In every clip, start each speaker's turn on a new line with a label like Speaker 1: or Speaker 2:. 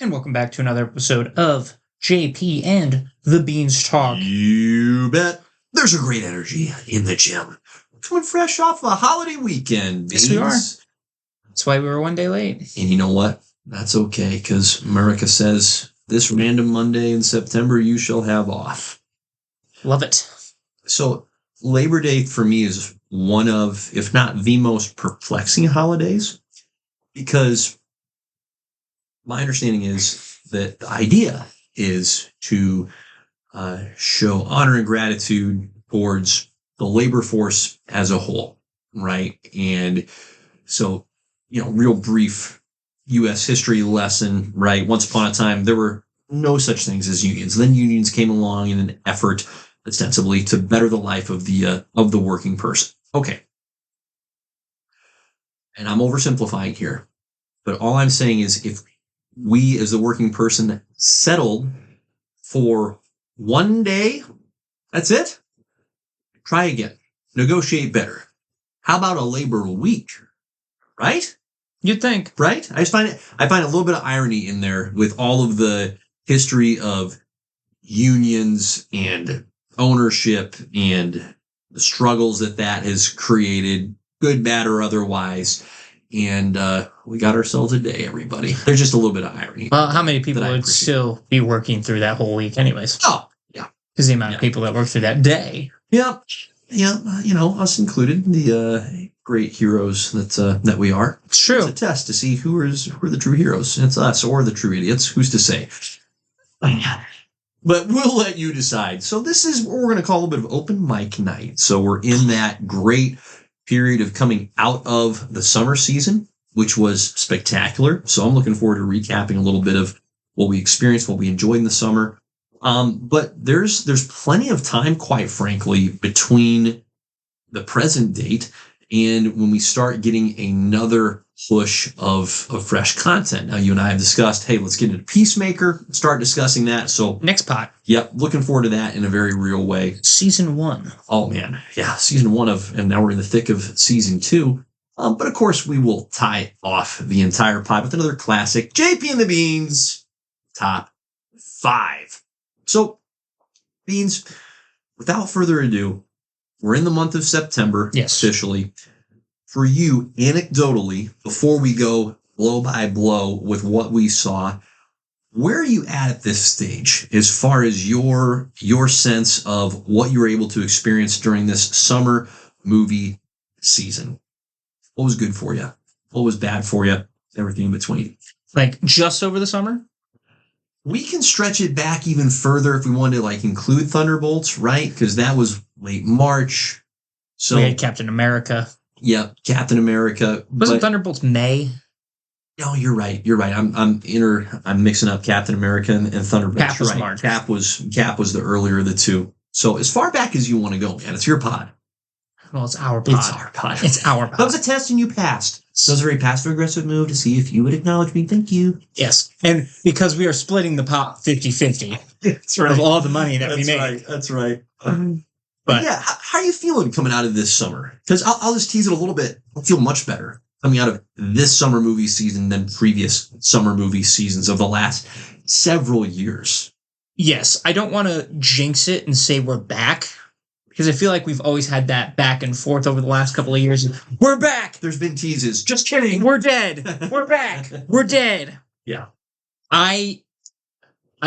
Speaker 1: And welcome back to another episode of JP and the Beans Talk.
Speaker 2: You bet. There's a great energy in the gym. We're coming fresh off a holiday weekend.
Speaker 1: Yes, we are. That's why we were one day late.
Speaker 2: And you know what? That's okay, because America says this random Monday in September you shall have off.
Speaker 1: Love it.
Speaker 2: So Labor Day for me is one of, if not the most perplexing holidays, because my understanding is that the idea is to show honor and gratitude towards the labor force as a whole, right? And so, real brief U.S. history lesson, right? Once upon a time, there were no such things as unions. Then unions came along in an effort, ostensibly, to better the life of the working person. Okay. And I'm oversimplifying here, but all I'm saying is if we as the working person settled for one day, that's it. Try again. Negotiate better. How about a labor week? Right?
Speaker 1: You'd think.
Speaker 2: Right? I find a little bit of irony in there with all of the history of unions and ownership and the struggles that has created, good, bad, or otherwise. And we got ourselves a day, everybody. There's just a little bit of irony.
Speaker 1: Well, how many people would still be working through that whole week anyways?
Speaker 2: Oh, yeah.
Speaker 1: Because the amount of people that work through that day.
Speaker 2: Yeah. Yeah. Us included, the great heroes that we are.
Speaker 1: It's true.
Speaker 2: It's a test to see who are the true heroes. It's us or the true idiots. Who's to say? But we'll let you decide. So this is what we're going to call a little bit of open mic night. So we're in that great period of coming out of the summer season, which was spectacular. So I'm looking forward to recapping a little bit of what we experienced, what we enjoyed in the summer. But there's plenty of time, quite frankly, between the present date and when we start getting another push of fresh content. Now, you and I have discussed, hey, let's get into Peacemaker, start discussing that. So
Speaker 1: next pot.
Speaker 2: Yep, looking forward to that in a very real way.
Speaker 1: Season 1.
Speaker 2: Oh, man. Yeah, season 1 and now we're in the thick of season 2. But of course, we will tie off the entire pod with another classic, JP and the Beans Top 5. So, Beans, without further ado, we're in the month of September,
Speaker 1: yes,
Speaker 2: officially. For you, anecdotally, before we go blow by blow with what we saw, where are you at this stage as far as your sense of what you were able to experience during this summer movie season? What was good for you? What was bad for you? Everything in between.
Speaker 1: Like just over the summer?
Speaker 2: We can stretch it back even further if we wanted to include Thunderbolts, right? Because that was late March. So
Speaker 1: we had Captain America.
Speaker 2: Yep, Captain America.
Speaker 1: Wasn't Thunderbolts May?
Speaker 2: No, you're right. I'm mixing up Captain America and Thunderbolts.
Speaker 1: Cap was March.
Speaker 2: Cap was the earlier of the two. So as far back as you want to go, man, it's your pod.
Speaker 1: Well, it's our pod.
Speaker 2: It's our pod.
Speaker 1: It's our pod.
Speaker 2: That was a test and you passed. So it was a very passive-aggressive move to see if you would acknowledge me. Thank you.
Speaker 1: Yes. And because we are splitting the pot 50-50
Speaker 2: That's right.
Speaker 1: of all the money that we made.
Speaker 2: That's right. But yeah, how are you feeling coming out of this summer? Because I'll just tease it a little bit. I feel much better coming out of this summer movie season than previous summer movie seasons of the last several years.
Speaker 1: Yes, I don't want to jinx it and say we're back, because I feel like we've always had that back and forth over the last couple of years. We're back!
Speaker 2: There's been teases. Just kidding.
Speaker 1: We're dead. We're back. We're dead.
Speaker 2: Yeah.
Speaker 1: I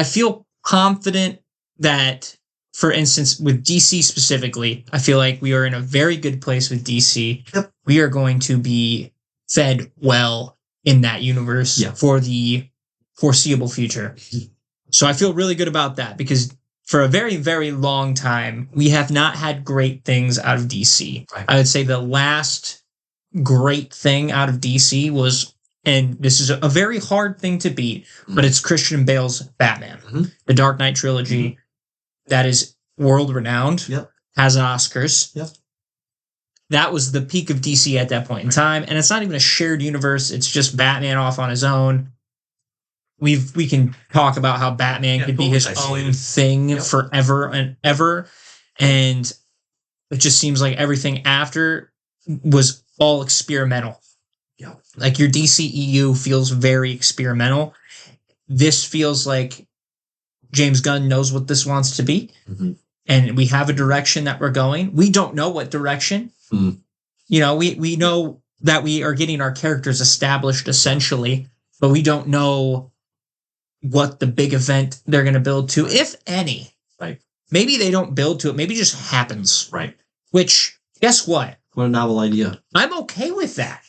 Speaker 1: feel confident that, for instance, with DC specifically, I feel like we are in a very good place with DC.
Speaker 2: Yep.
Speaker 1: We are going to be fed well in that universe for the foreseeable future. So I feel really good about that, because for a very, very long time, we have not had great things out of DC.
Speaker 2: Right.
Speaker 1: I would say the last great thing out of DC was, and this is a very hard thing to beat, but it's Christian Bale's Batman.
Speaker 2: Mm-hmm.
Speaker 1: The Dark Knight trilogy. Mm-hmm. That is world-renowned, has Oscars.
Speaker 2: Yep.
Speaker 1: That was the peak of DC at that point in time, and it's not even a shared universe. It's just Batman off on his own. We can talk about how Batman could be his own thing forever and ever, and it just seems like everything after was all experimental.
Speaker 2: Yeah.
Speaker 1: Like your DCEU feels very experimental. this feels like James Gunn knows what this wants to be.
Speaker 2: Mm-hmm.
Speaker 1: And we have a direction that we're going. We don't know what direction.
Speaker 2: Mm.
Speaker 1: You know, we know that we are getting our characters established essentially, but we don't know what the big event they're going to build to, if any.
Speaker 2: Right.
Speaker 1: Maybe they don't build to it. Maybe it just happens.
Speaker 2: Right.
Speaker 1: Which, guess what?
Speaker 2: What a novel idea.
Speaker 1: I'm okay with that.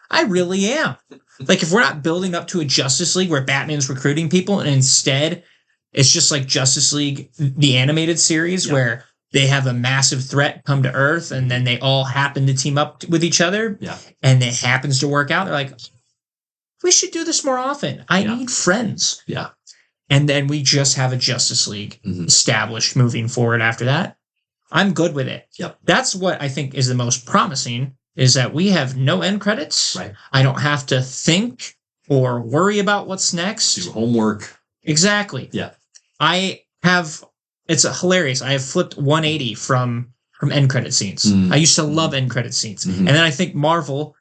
Speaker 1: I really am. Like, if we're not building up to a Justice League where Batman's recruiting people and instead it's just like Justice League, the animated series, where they have a massive threat come to Earth and then they all happen to team up with each other.
Speaker 2: Yeah.
Speaker 1: And it happens to work out. They're like, we should do this more often. I need friends.
Speaker 2: Yeah.
Speaker 1: And then we just have a Justice League established moving forward after that. I'm good with it.
Speaker 2: Yep.
Speaker 1: That's what I think is the most promising, is that we have no end credits.
Speaker 2: Right.
Speaker 1: I don't have to think or worry about what's next.
Speaker 2: Do homework.
Speaker 1: Exactly.
Speaker 2: Yeah.
Speaker 1: It's hilarious. I have flipped 180 from end credit scenes. I used to love end credit scenes. And then I think Marvel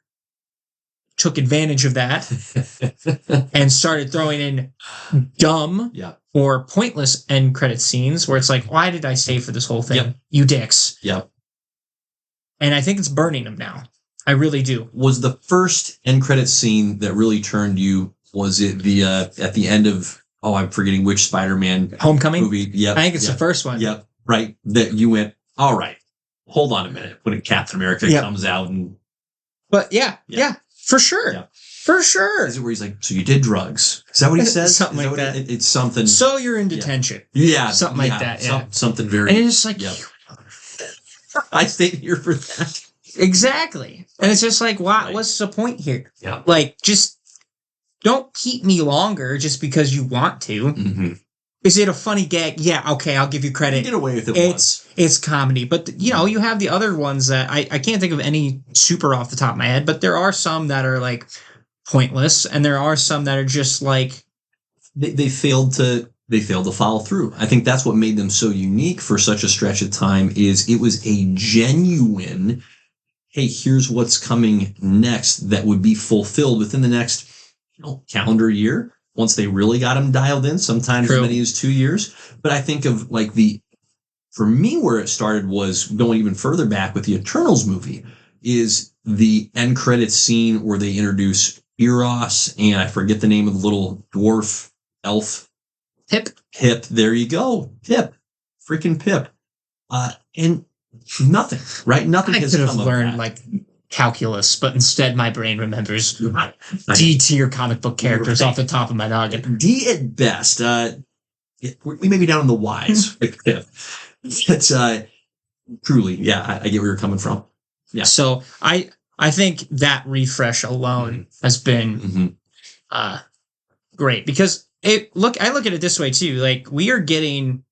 Speaker 1: took advantage of that and started throwing in dumb or pointless end credit scenes where it's like, why did I stay for this whole thing?
Speaker 2: Yep.
Speaker 1: You dicks.
Speaker 2: Yep.
Speaker 1: And I think it's burning them now. I really do.
Speaker 2: Was the first end credit scene that really turned you, was it the at the end of, I'm forgetting which Spider-Man
Speaker 1: Homecoming
Speaker 2: movie? Yep.
Speaker 1: I think it's the first one.
Speaker 2: Yep. Right. That you went, all right, hold on a minute. When Captain America comes out and.
Speaker 1: But yeah, for sure.
Speaker 2: Yeah.
Speaker 1: For sure.
Speaker 2: Is it where he's like, so you did drugs? Is that what he says?
Speaker 1: Something like that.
Speaker 2: It's something.
Speaker 1: So you're in detention.
Speaker 2: Yeah.
Speaker 1: Something like that. Yeah.
Speaker 2: Something very.
Speaker 1: And it's like,
Speaker 2: I stayed here for that.
Speaker 1: Exactly. And it's just like, what's the point here?
Speaker 2: Yeah.
Speaker 1: Like, just don't keep me longer just because you want to.
Speaker 2: Mm-hmm.
Speaker 1: Is it a funny gag? Yeah, okay, I'll give you credit.
Speaker 2: You get away with it once.
Speaker 1: It's comedy. But, you have the other ones that I can't think of any super off the top of my head, but there are some that are, like, pointless, and there are some that are just, like...
Speaker 2: They failed to follow through. I think that's what made them so unique for such a stretch of time, is it was a genuine, hey, here's what's coming next that would be fulfilled within the next calendar year. Once they really got them dialed in, sometimes as many as 2 years. But I think of like for me, where it started was going even further back with the Eternals movie, is the end credits scene where they introduce Eros, and I forget the name of the little dwarf elf. Pip. There you go. Pip. Freaking Pip. And nothing, right? Nothing has come of that. I could have
Speaker 1: learned calculus, but instead my brain remembers D-tier comic book characters off the top of my noggin.
Speaker 2: D at best. We may be down in the Y's. It's truly, I get where you're coming from. Yeah.
Speaker 1: So I think that refresh alone has been great, because I look at it this way too. Like, we are getting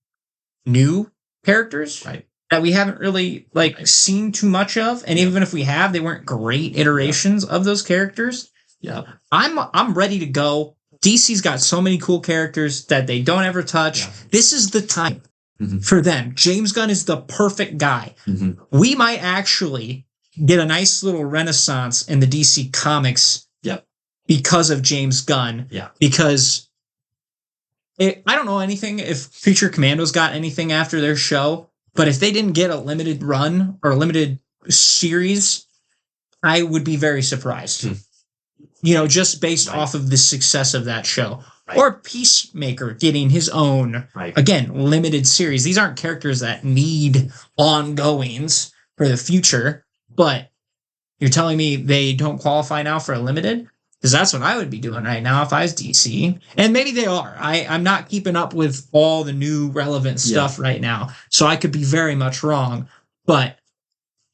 Speaker 1: new characters,
Speaker 2: right,
Speaker 1: that we haven't really seen too much of, and even if we have, they weren't great iterations of those characters.
Speaker 2: Yeah,
Speaker 1: I'm ready to go. DC's got so many cool characters that they don't ever touch. Yeah. This is the time for them. James Gunn is the perfect guy. We might actually get a nice little renaissance in the DC comics because of James Gunn.
Speaker 2: Yeah,
Speaker 1: because I don't know anything if Future Commandos got anything after their show. But if they didn't get a limited run or a limited series, I would be very surprised. Just based off of the success of that show. Right. Or Peacemaker getting his own, again, limited series. These aren't characters that need ongoings for the future, but you're telling me they don't qualify now for a limited? Because that's what I would be doing right now if I was DC. And maybe they are. I'm not keeping up with all the new relevant stuff right now. So I could be very much wrong. But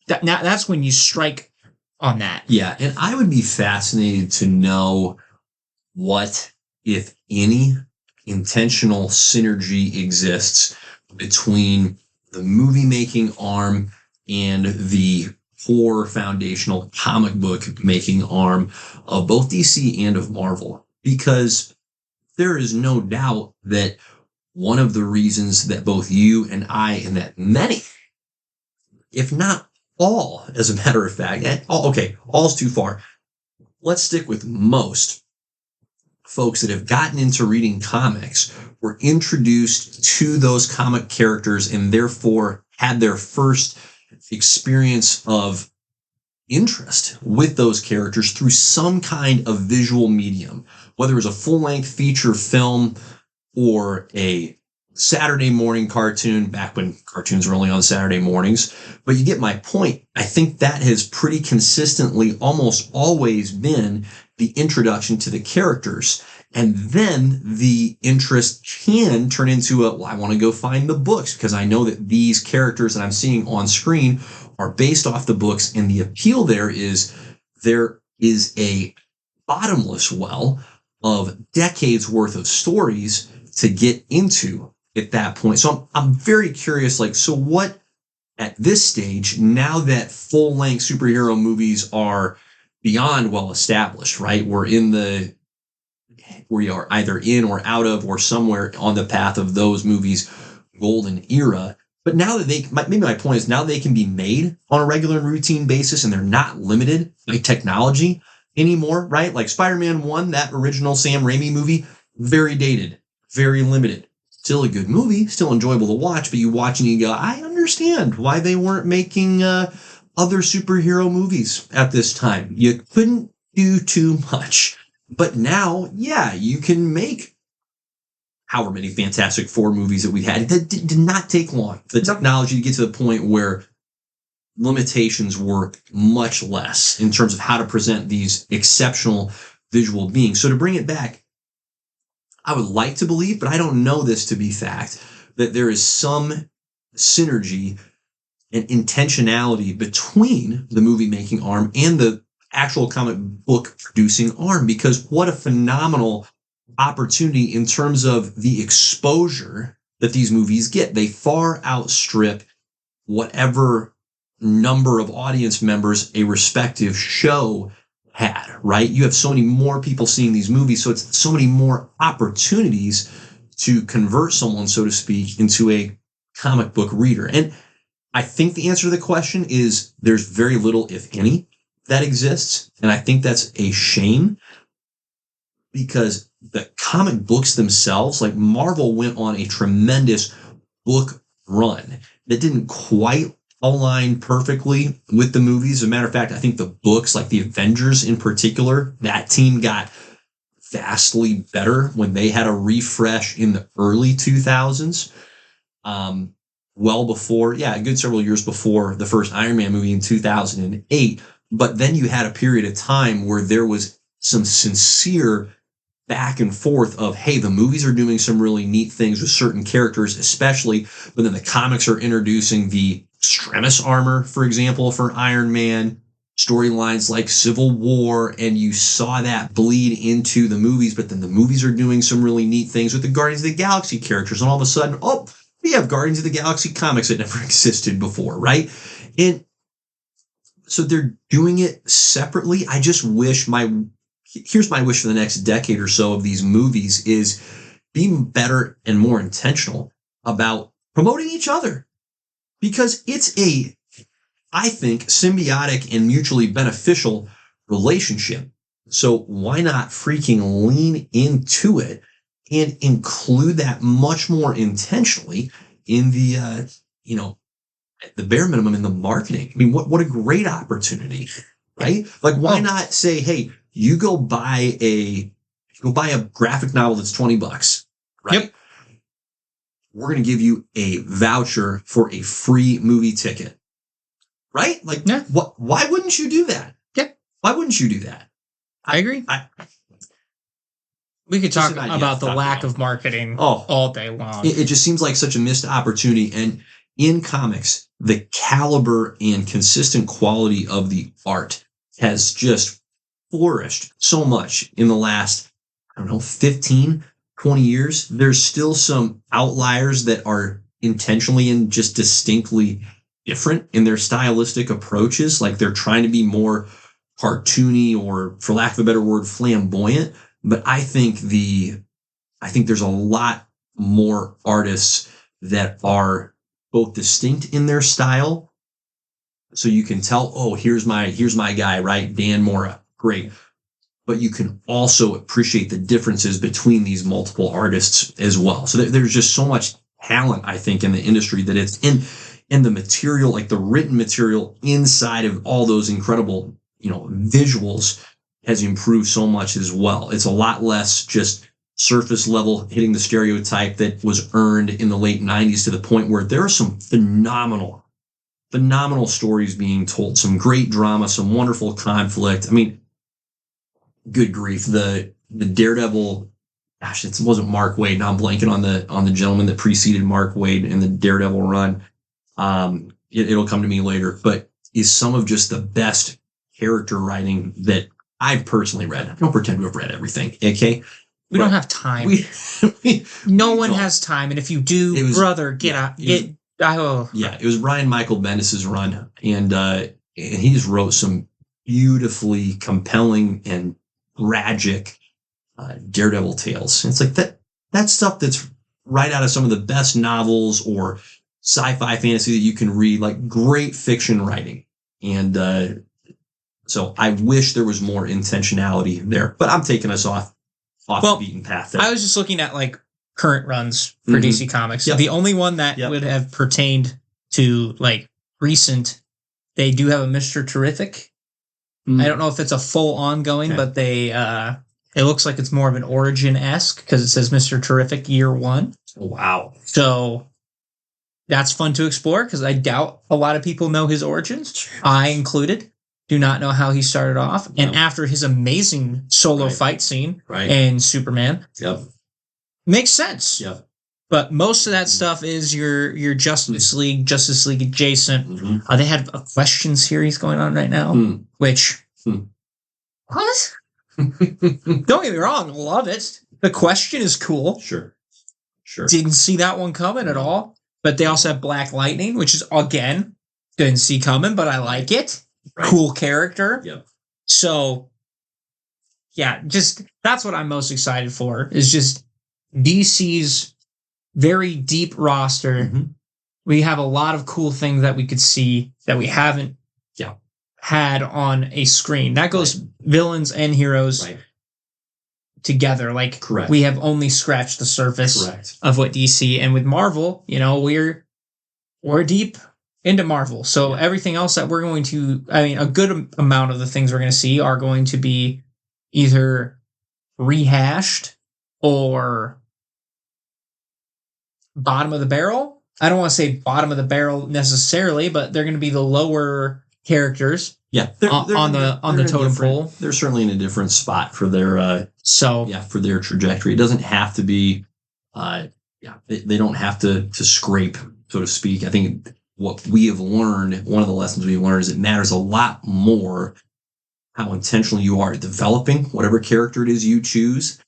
Speaker 1: that's when you strike on that.
Speaker 2: Yeah. And I would be fascinated to know what, if any, intentional synergy exists between the movie making arm and the core foundational comic book making arm of both DC and of Marvel, because there is no doubt that one of the reasons that both you and I, and that many, if not all, as a matter of fact, all's too far. Let's stick with most folks that have gotten into reading comics were introduced to those comic characters and therefore had their first experience of interest with those characters through some kind of visual medium, whether it was a full-length feature film or a Saturday morning cartoon, back when cartoons were only on Saturday mornings. But you get my point. I think that has pretty consistently almost always been the introduction to the characters. And then the interest can turn into I want to go find the books because I know that these characters that I'm seeing on screen are based off the books. And the appeal there is a bottomless well of decades worth of stories to get into at that point. So I'm very curious, so what at this stage, now that full-length superhero movies are beyond well established, right? We are either in or out of or somewhere on the path of those movies' golden era. But now that maybe my point is now they can be made on a regular and routine basis and they're not limited by technology anymore, right? Like Spider-Man 1, that original Sam Raimi movie, very dated, very limited. Still a good movie, still enjoyable to watch, but you watch and you go, I understand why they weren't making other superhero movies at this time. You couldn't do too much. But now, yeah, you can make however many Fantastic Four movies that we had. That did not take long. The technology to get to the point where limitations were much less in terms of how to present these exceptional visual beings. So to bring it back, I would like to believe, but I don't know this to be fact, that there is some synergy and intentionality between the movie making arm and the actual comic book producing arm, because what a phenomenal opportunity in terms of the exposure that these movies get. They far outstrip whatever number of audience members a respective show had, right? You have so many more people seeing these movies, so it's so many more opportunities to convert someone, so to speak, into a comic book reader. And I think the answer to the question is there's very little, if any, that exists. And I think that's a shame because the comic books themselves, like Marvel went on a tremendous book run that didn't quite align perfectly with the movies. As a matter of fact, I think the books, like the Avengers in particular, that team got vastly better when they had a refresh in the early 2000s. Well before, a good several years before the first Iron Man movie in 2008. But then you had a period of time where there was some sincere back and forth of, hey, the movies are doing some really neat things with certain characters, especially, but then the comics are introducing the extremis armor, for example, for Iron Man, storylines like Civil War, and you saw that bleed into the movies, but then the movies are doing some really neat things with the Guardians of the Galaxy characters, and all of a sudden, we have Guardians of the Galaxy comics that never existed before, right? And so they're doing it separately. I just wish here's my wish for the next decade or so of these movies is being better and more intentional about promoting each other, because it's I think, symbiotic and mutually beneficial relationship. So why not freaking lean into it and include that much more intentionally in the, the bare minimum in the marketing? I mean, what a great opportunity, right? Like, why not say, hey, you go buy a graphic novel that's $20, right?
Speaker 1: Yep.
Speaker 2: We're going to give you a voucher for a free movie ticket, right? Like,
Speaker 1: yeah.
Speaker 2: Why wouldn't you do that?
Speaker 1: Yeah.
Speaker 2: Why wouldn't you do that?
Speaker 1: I agree. We could talk about the lack of marketing all day long.
Speaker 2: It just seems like such a missed opportunity. And in comics, the caliber and consistent quality of the art has just flourished so much in the last, 15, 20 years. There's still some outliers that are intentionally and just distinctly different in their stylistic approaches. Like they're trying to be more cartoony or, for lack of a better word, flamboyant. But I think there's a lot more artists that are both distinct in their style. So you can tell, here's my guy, right? Dan Mora. Great. but you can also appreciate the differences between these multiple artists as well. So there's just so much talent, I think, in the industry that it's in the material, like the written material inside of all those incredible, visuals has improved so much as well. It's a lot less just surface level hitting the stereotype that was earned in the late 90s, to the point where there are some phenomenal stories being told, some great drama, some wonderful conflict. I mean, good grief, the Daredevil, gosh, it wasn't Mark Waid. Now I'm blanking on the gentleman that preceded Mark Waid in the Daredevil run. It'll come to me later, but is some of just the best character writing that I've personally read. I don't pretend to have read everything. Okay.
Speaker 1: We don't have time. No one has time. And if you do, get out.
Speaker 2: It was Brian Michael Bendis's run. And he just wrote some beautifully compelling and tragic Daredevil tales. And it's like that stuff that's right out of some of the best novels or sci-fi fantasy that you can read, like great fiction writing. And so I wish there was more intentionality there, but I'm taking us off the beaten path there.
Speaker 1: I was just looking at like current runs for DC Comics. Yep. The only one that would have pertained to like recent, they do have a Mr. Terrific. I don't know if it's a full ongoing, but they it looks like it's more of an origin-esque because it says Mr. Terrific Year 1.
Speaker 2: Wow.
Speaker 1: So that's fun to explore because I doubt a lot of people know his origins. I included. Do not know how he started off. No. And after his amazing solo fight scene in Superman, makes sense.
Speaker 2: Yep.
Speaker 1: But most of that stuff is your Justice League adjacent. They had a question series going on right now, which what? Don't get me wrong, love it. The Question is cool.
Speaker 2: Sure.
Speaker 1: Didn't see that one coming at all. But they also have Black Lightning, which is again didn't see coming, but I like it. Right. Cool character.
Speaker 2: Yep.
Speaker 1: So, yeah, just that's what I'm most excited for is just DC's very deep roster. We have a lot of cool things that we could see that we haven't had on a screen. That goes villains and heroes together. Like,
Speaker 2: correct.
Speaker 1: We have only scratched the surface of what DC, and with Marvel, we're deep into Marvel. So everything else that we're going to, a good amount of the things we're going to see are going to be either rehashed or bottom of the barrel. I don't want to say bottom of the barrel necessarily, but they're going to be the lower characters.
Speaker 2: Yeah,
Speaker 1: they're on the totem pole.
Speaker 2: They're certainly in a different spot for their for their trajectory. It doesn't have to be they don't have to scrape, so to speak. I think what we have learned, one of the lessons we've learned, is it matters a lot more how intentional you are at developing whatever character it is you choose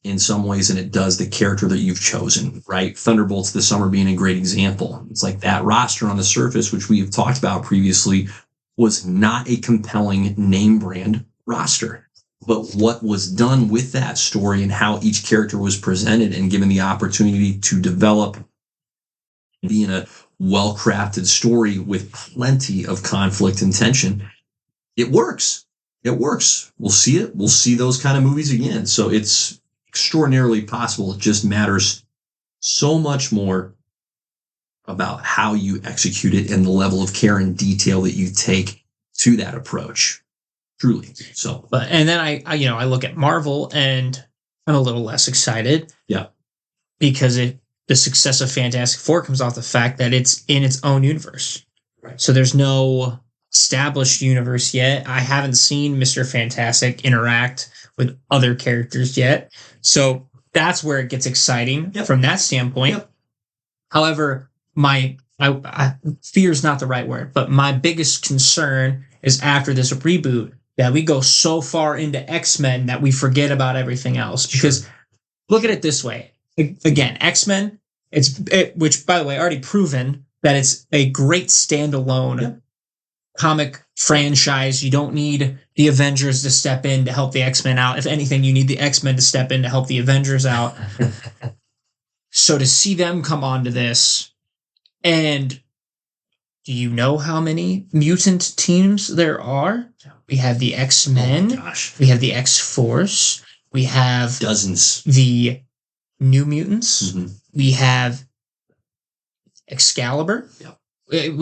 Speaker 2: in some ways than it does the character that you've chosen, right? Thunderbolts this summer being a great example. It's like that roster on the surface, which we have talked about previously, was not a compelling name brand roster. But what was done with that story and how each character was presented and given the opportunity to develop, be in a well-crafted story with plenty of conflict and tension, it works. We'll see it. We'll see those kind of movies again. So it's extraordinarily possible. It just matters so much more about how you execute it and the level of care and detail that you take to that approach. Truly. So,
Speaker 1: and then I look at Marvel and I'm a little less excited.
Speaker 2: Yeah.
Speaker 1: Because the success of Fantastic Four comes off the fact that it's in its own universe. Right. So there's no established universe yet. I haven't seen Mr. Fantastic interact with other characters yet. So that's where it gets exciting from that standpoint. Yep. However, fear is not the right word, but my biggest concern is after this reboot that we go so far into X-Men that we forget about everything else. Because look at it this way. Again, X-Men, which, by the way, already proven that it's a great standalone comic franchise. You don't need the Avengers to step in to help the X-Men out. If anything, you need the X-Men to step in to help the Avengers out. So to see them come onto this, and do you know how many mutant teams there are? We have the X-Men.
Speaker 2: Oh, gosh.
Speaker 1: We have the X-Force. We have
Speaker 2: Dozens.
Speaker 1: the New Mutants.
Speaker 2: Mhm.
Speaker 1: We have Excalibur.
Speaker 2: Yep.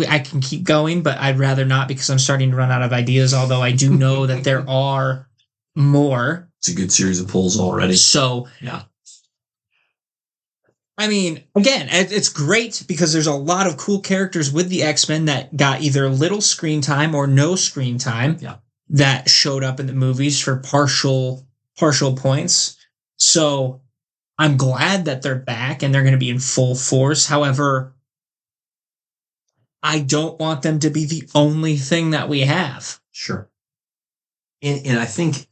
Speaker 1: I can keep going, but I'd rather not because I'm starting to run out of ideas, although I do know that there are more.
Speaker 2: It's a good series of pulls already.
Speaker 1: So,
Speaker 2: yeah.
Speaker 1: I mean, again, it's great because there's a lot of cool characters with the X-Men that got either little screen time or no screen time that showed up in the movies for partial points. So I'm glad that they're back and they're going to be in full force. However, I don't want them to be the only thing that we have.
Speaker 2: Sure. And I think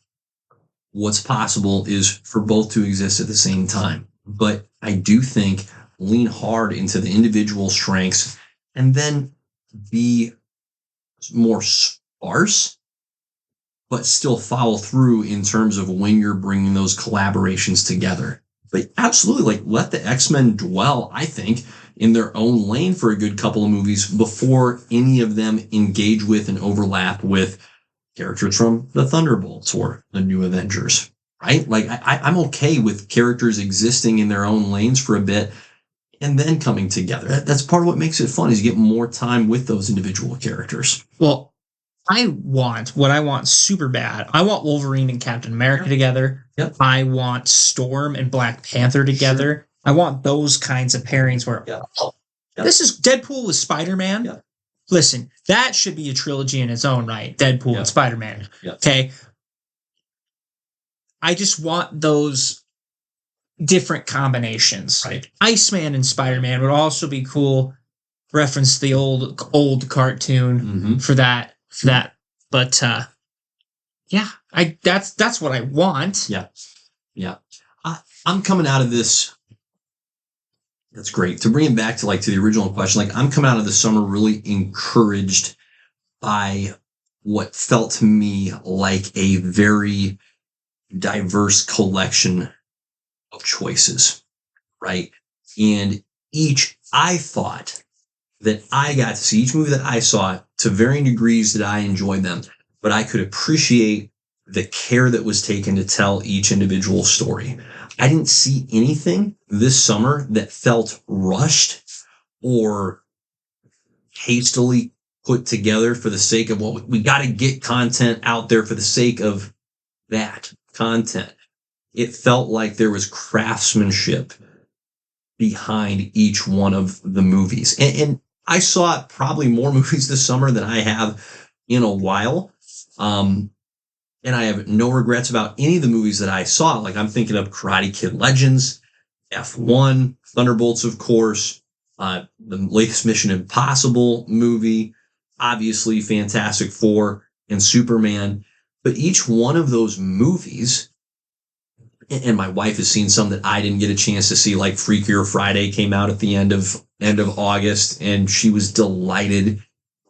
Speaker 2: what's possible is for both to exist at the same time. But I do think lean hard into the individual strengths and then be more sparse, but still follow through in terms of when you're bringing those collaborations together. But absolutely, like, let the X-Men dwell, I think, in their own lane for a good couple of movies before any of them engage with and overlap with characters from the Thunderbolts or the New Avengers. Right? Like, I'm okay with characters existing in their own lanes for a bit and then coming together. That's part of what makes it fun, is you get more time with those individual characters.
Speaker 1: Well, what I want super bad. I want Wolverine and Captain America together.
Speaker 2: Yep.
Speaker 1: I want Storm and Black Panther together. Sure. I want those kinds of pairings where, this is Deadpool with Spider-Man.
Speaker 2: Yep.
Speaker 1: Listen, that should be a trilogy in its own right. Deadpool and Spider-Man.
Speaker 2: Yep.
Speaker 1: Okay. I just want those different combinations.
Speaker 2: Right.
Speaker 1: Iceman and Spider-Man would also be cool. Reference the old cartoon for that. But that's what I want.
Speaker 2: Yeah. I'm coming out of this. That's great. To bring it back to the original question, like, I'm coming out of the summer really encouraged by what felt to me like a very diverse collection of choices, right? And I thought that I got to see each movie that I saw to varying degrees that I enjoyed them, but I could appreciate the care that was taken to tell each individual story. I didn't see anything this summer that felt rushed or hastily put together for the sake of what we got to get content out there for the sake of that content. It felt like there was craftsmanship behind each one of the movies. And I saw probably more movies this summer than I have in a while. And I have no regrets about any of the movies that I saw. Like, I'm thinking of Karate Kid Legends, F1, Thunderbolts, of course, the latest Mission Impossible movie, obviously Fantastic Four and Superman. But each one of those movies, and my wife has seen some that I didn't get a chance to see, like Freakier Friday came out at the end of August, and she was delighted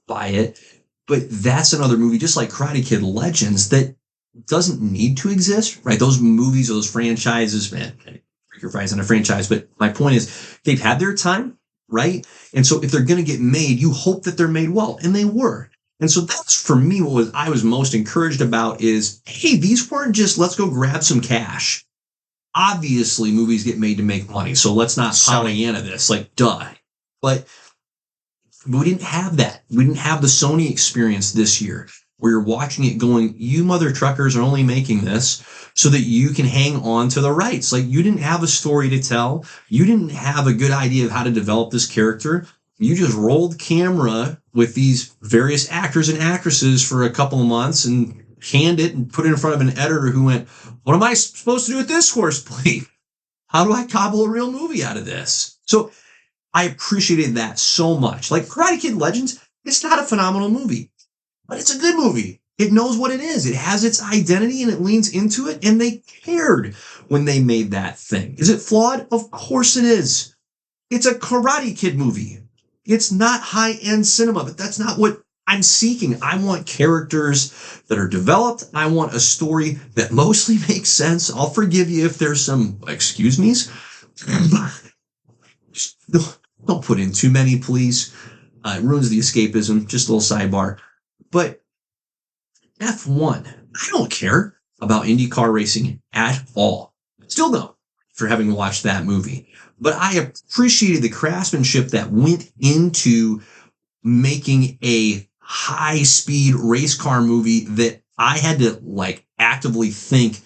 Speaker 2: by it. But that's another movie, just like Karate Kid Legends, that doesn't need to exist, right? Those movies or those franchises, man, Freakier Friday's not a franchise, but my point is they've had their time, right? And so if they're going to get made, you hope that they're made well, and they were. And so that's, for me, what I was most encouraged about is, hey, these weren't just let's go grab some cash. Obviously, movies get made to make money, so let's not Pollyanna this, like, duh. But we didn't have that. We didn't have the Sony experience this year, where you're watching it going, you mother truckers are only making this so that you can hang on to the rights. Like, you didn't have a story to tell. You didn't have a good idea of how to develop this character. You just rolled camera with these various actors and actresses for a couple of months and canned it and put it in front of an editor who went, what am I supposed to do with this horseplay? How do I cobble a real movie out of this? So I appreciated that so much. Like Karate Kid Legends, it's not a phenomenal movie, but it's a good movie. It knows what it is. It has its identity and it leans into it, and they cared when they made that thing. Is it flawed? Of course it is. It's a Karate Kid movie. It's not high-end cinema, but that's not what I'm seeking. I want characters that are developed. I want a story that mostly makes sense. I'll forgive you if there's some excuse me's. Don't put in too many, please. It ruins the escapism. Just a little sidebar. But F1. I don't care about IndyCar racing at all. Still don't, for having watched that movie. But I appreciated the craftsmanship that went into making a high-speed race car movie that I had to like actively think,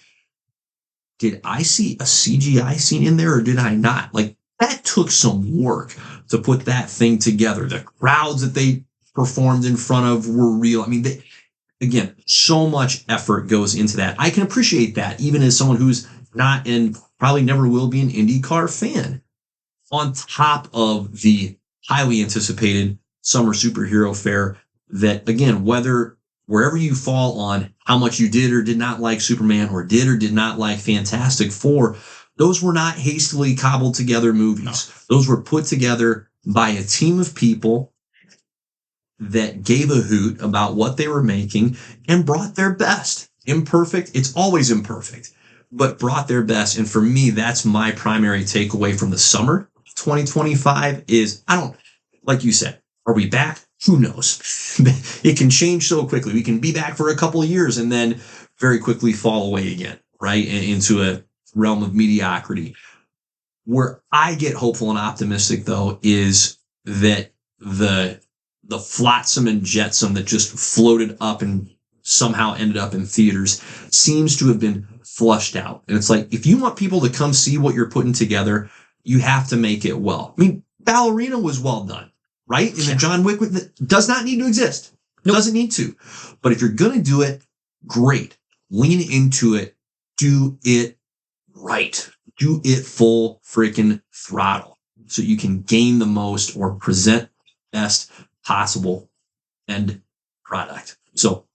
Speaker 2: did I see a CGI scene in there or did I not? Like, that took some work to put that thing together. The crowds that they performed in front of were real. I mean, again, so much effort goes into that. I can appreciate that, even as someone who's not and probably never will be an IndyCar fan. On top of the highly anticipated summer superhero fair that, again, wherever you fall on how much you did or did not like Superman or did not like Fantastic Four, those were not hastily cobbled together movies. No. Those were put together by a team of people that gave a hoot about what they were making and brought their best. Imperfect. It's always imperfect, but brought their best. And for me, that's my primary takeaway from the summer of 2025 is, like you said, are we back? Who knows? It can change so quickly. We can be back for a couple of years and then very quickly fall away again, right? Into a realm of mediocrity. Where I get hopeful and optimistic, though, is that the flotsam and jetsam that just floated up and somehow ended up in theaters seems to have been flushed out. And it's like, if you want people to come see what you're putting together, you have to make it well. I mean, Ballerina was well done, right? And the John Wick does not need to exist. Nope. Doesn't need to. But if you're going to do it, great. Lean into it. Do it right. Do it full freaking throttle so you can gain the most or present best possible end product. So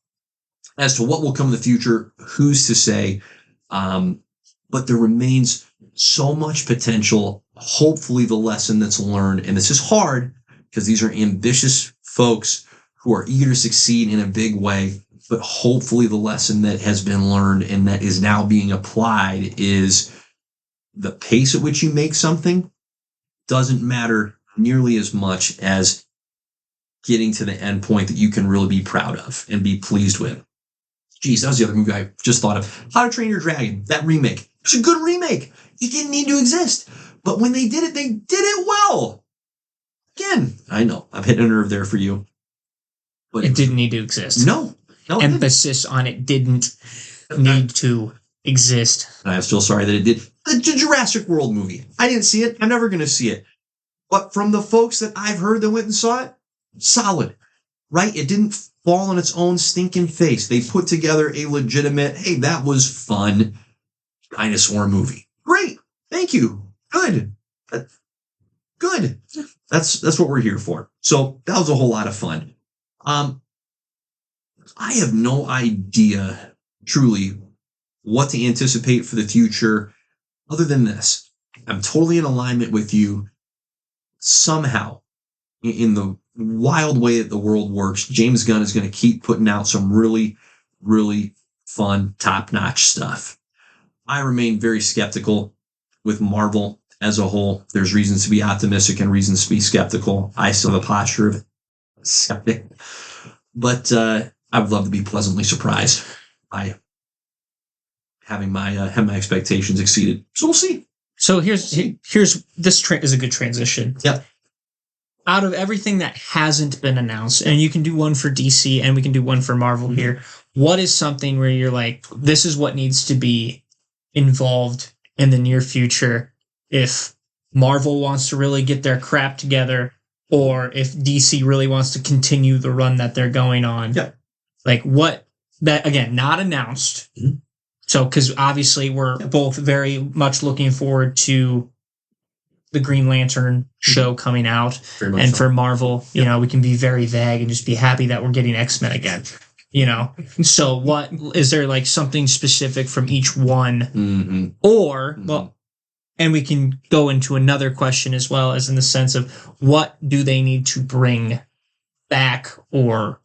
Speaker 2: as to what will come in the future, who's to say? But there remains so much potential. Hopefully the lesson that's learned, and this is hard because these are ambitious folks who are eager to succeed in a big way, but hopefully the lesson that has been learned and that is now being applied is the pace at which you make something doesn't matter nearly as much as getting to the end point that you can really be proud of and be pleased with. Geez, that was the other movie I just thought of. How to Train Your Dragon, that remake. It's a good remake. It didn't need to exist. But when they did it well. Again, I know, I'm hitting a nerve there for you.
Speaker 1: But it didn't need to exist.
Speaker 2: No.
Speaker 1: Emphasis on it didn't need to exist.
Speaker 2: And I'm still sorry that it did. The Jurassic World movie. I didn't see it. I'm never going to see it. But from the folks that I've heard that went and saw it, solid, right? It didn't fall on its own stinking face. They put together a legitimate, hey, that was fun dinosaur movie. Great. Thank you. Good. Good. That's what we're here for. So that was a whole lot of fun. I have no idea truly what to anticipate for the future other than this. I'm totally in alignment with you. Somehow, in the wild way that the world works, James Gunn is going to keep putting out some really, really fun, top-notch stuff. I remain very skeptical with Marvel as a whole. There's reasons to be optimistic and reasons to be skeptical. I still have a posture of skeptic. But I would love to be pleasantly surprised by having my expectations exceeded. So we'll see.
Speaker 1: So here's this is a good transition.
Speaker 2: Yep.
Speaker 1: Out of everything that hasn't been announced, and you can do one for DC and we can do one for Marvel here, what is something where you're like, this is what needs to be involved in the near future if Marvel wants to really get their crap together or if DC really wants to continue the run that they're going on?
Speaker 2: Yeah.
Speaker 1: Like what, that again, not announced. Mm-hmm. So, because obviously we're both very much looking forward to the Green Lantern show coming out. And for Marvel, you know, we can be very vague and just be happy that we're getting X-Men again, you know? So what, is there like something specific from each one?
Speaker 2: Mm-hmm.
Speaker 1: Or, well, and we can go into another question as well, as in the sense of what do they need to bring back or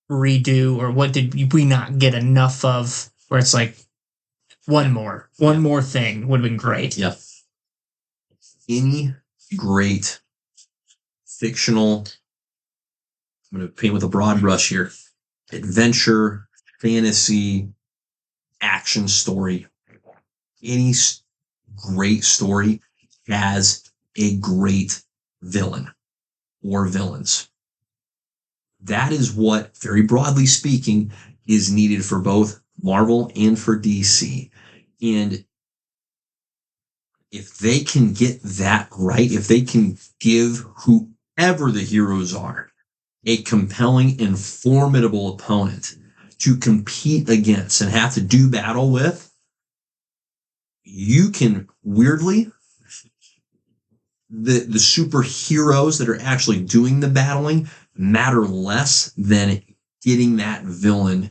Speaker 1: redo, or what did we not get enough of where it's like one more thing would have been great.
Speaker 2: Yeah. Any great fictional, I'm going to paint with a broad brush here, adventure, fantasy, action story, any great story has a great villain or villains. That is what, very broadly speaking, is needed for both Marvel and for DC. And if they can get that right, if they can give whoever the heroes are a compelling and formidable opponent to compete against and have to do battle with, you can weirdly, the superheroes that are actually doing the battling matter less than getting that villain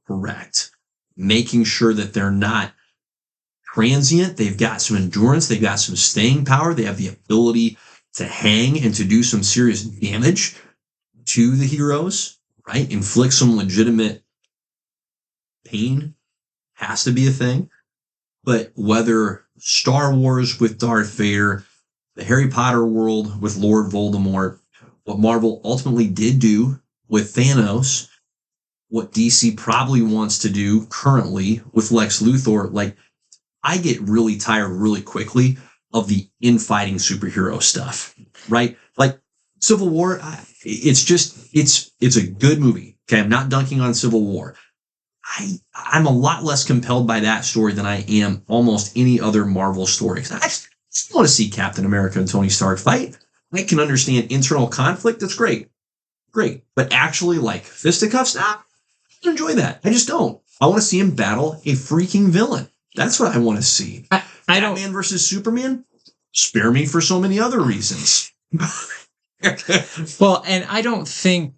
Speaker 2: correct, making sure that they're not transient. They've got some endurance. They've got some staying power. They have the ability to hang and to do some serious damage to the heroes, right? Inflict some legitimate pain has to be a thing. But whether Star Wars with Darth Vader, the Harry Potter world with Lord Voldemort, what Marvel ultimately did do with Thanos, what DC probably wants to do currently with Lex Luthor, like, I get really tired really quickly of the infighting superhero stuff, right? Like Civil War, it's a good movie. Okay, I'm not dunking on Civil War. I'm a lot less compelled by that story than I am almost any other Marvel story. I just want to see Captain America and Tony Stark fight. I can understand internal conflict. That's great. Great. But actually, like, fisticuffs, I don't enjoy that. I just don't. I want to see him battle a freaking villain. That's what I want to see.
Speaker 1: I don't.
Speaker 2: Batman versus Superman? Spare me for so many other reasons.
Speaker 1: Well, and I don't think,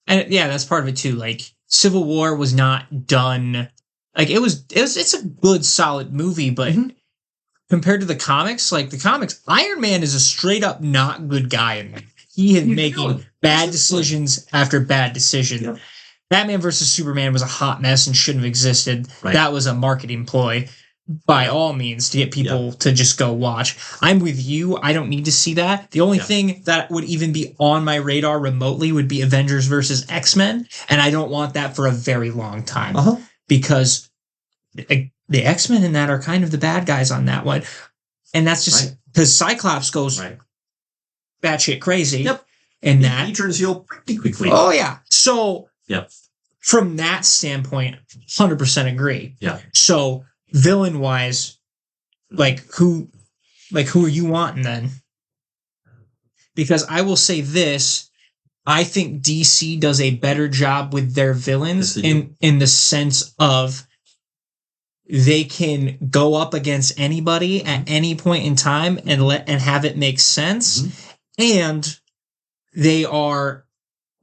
Speaker 1: and yeah, that's part of it too. Like, Civil War was not done. Like, it's a good, solid movie, but compared to the comics, like the comics, Iron Man is a straight up not good guy in there. He is making bad decisions after bad decision. Yep. Batman versus Superman was a hot mess and shouldn't have existed. Right. That was a marketing ploy, by all means, to get people to just go watch. I'm with you. I don't need to see that. The only thing that would even be on my radar remotely would be Avengers versus X-Men, and I don't want that for a very long time because the X-Men in that are kind of the bad guys on that one, and that's just because Cyclops goes batshit crazy. Yep, and that
Speaker 2: he turns heel pretty quickly.
Speaker 1: Oh yeah, so from that standpoint, 100% agree.
Speaker 2: Yeah.
Speaker 1: So villain wise, who are you wanting then? Because I will say this, I think DC does a better job with their villains in the sense of they can go up against anybody at any point in time and have it make sense. And they are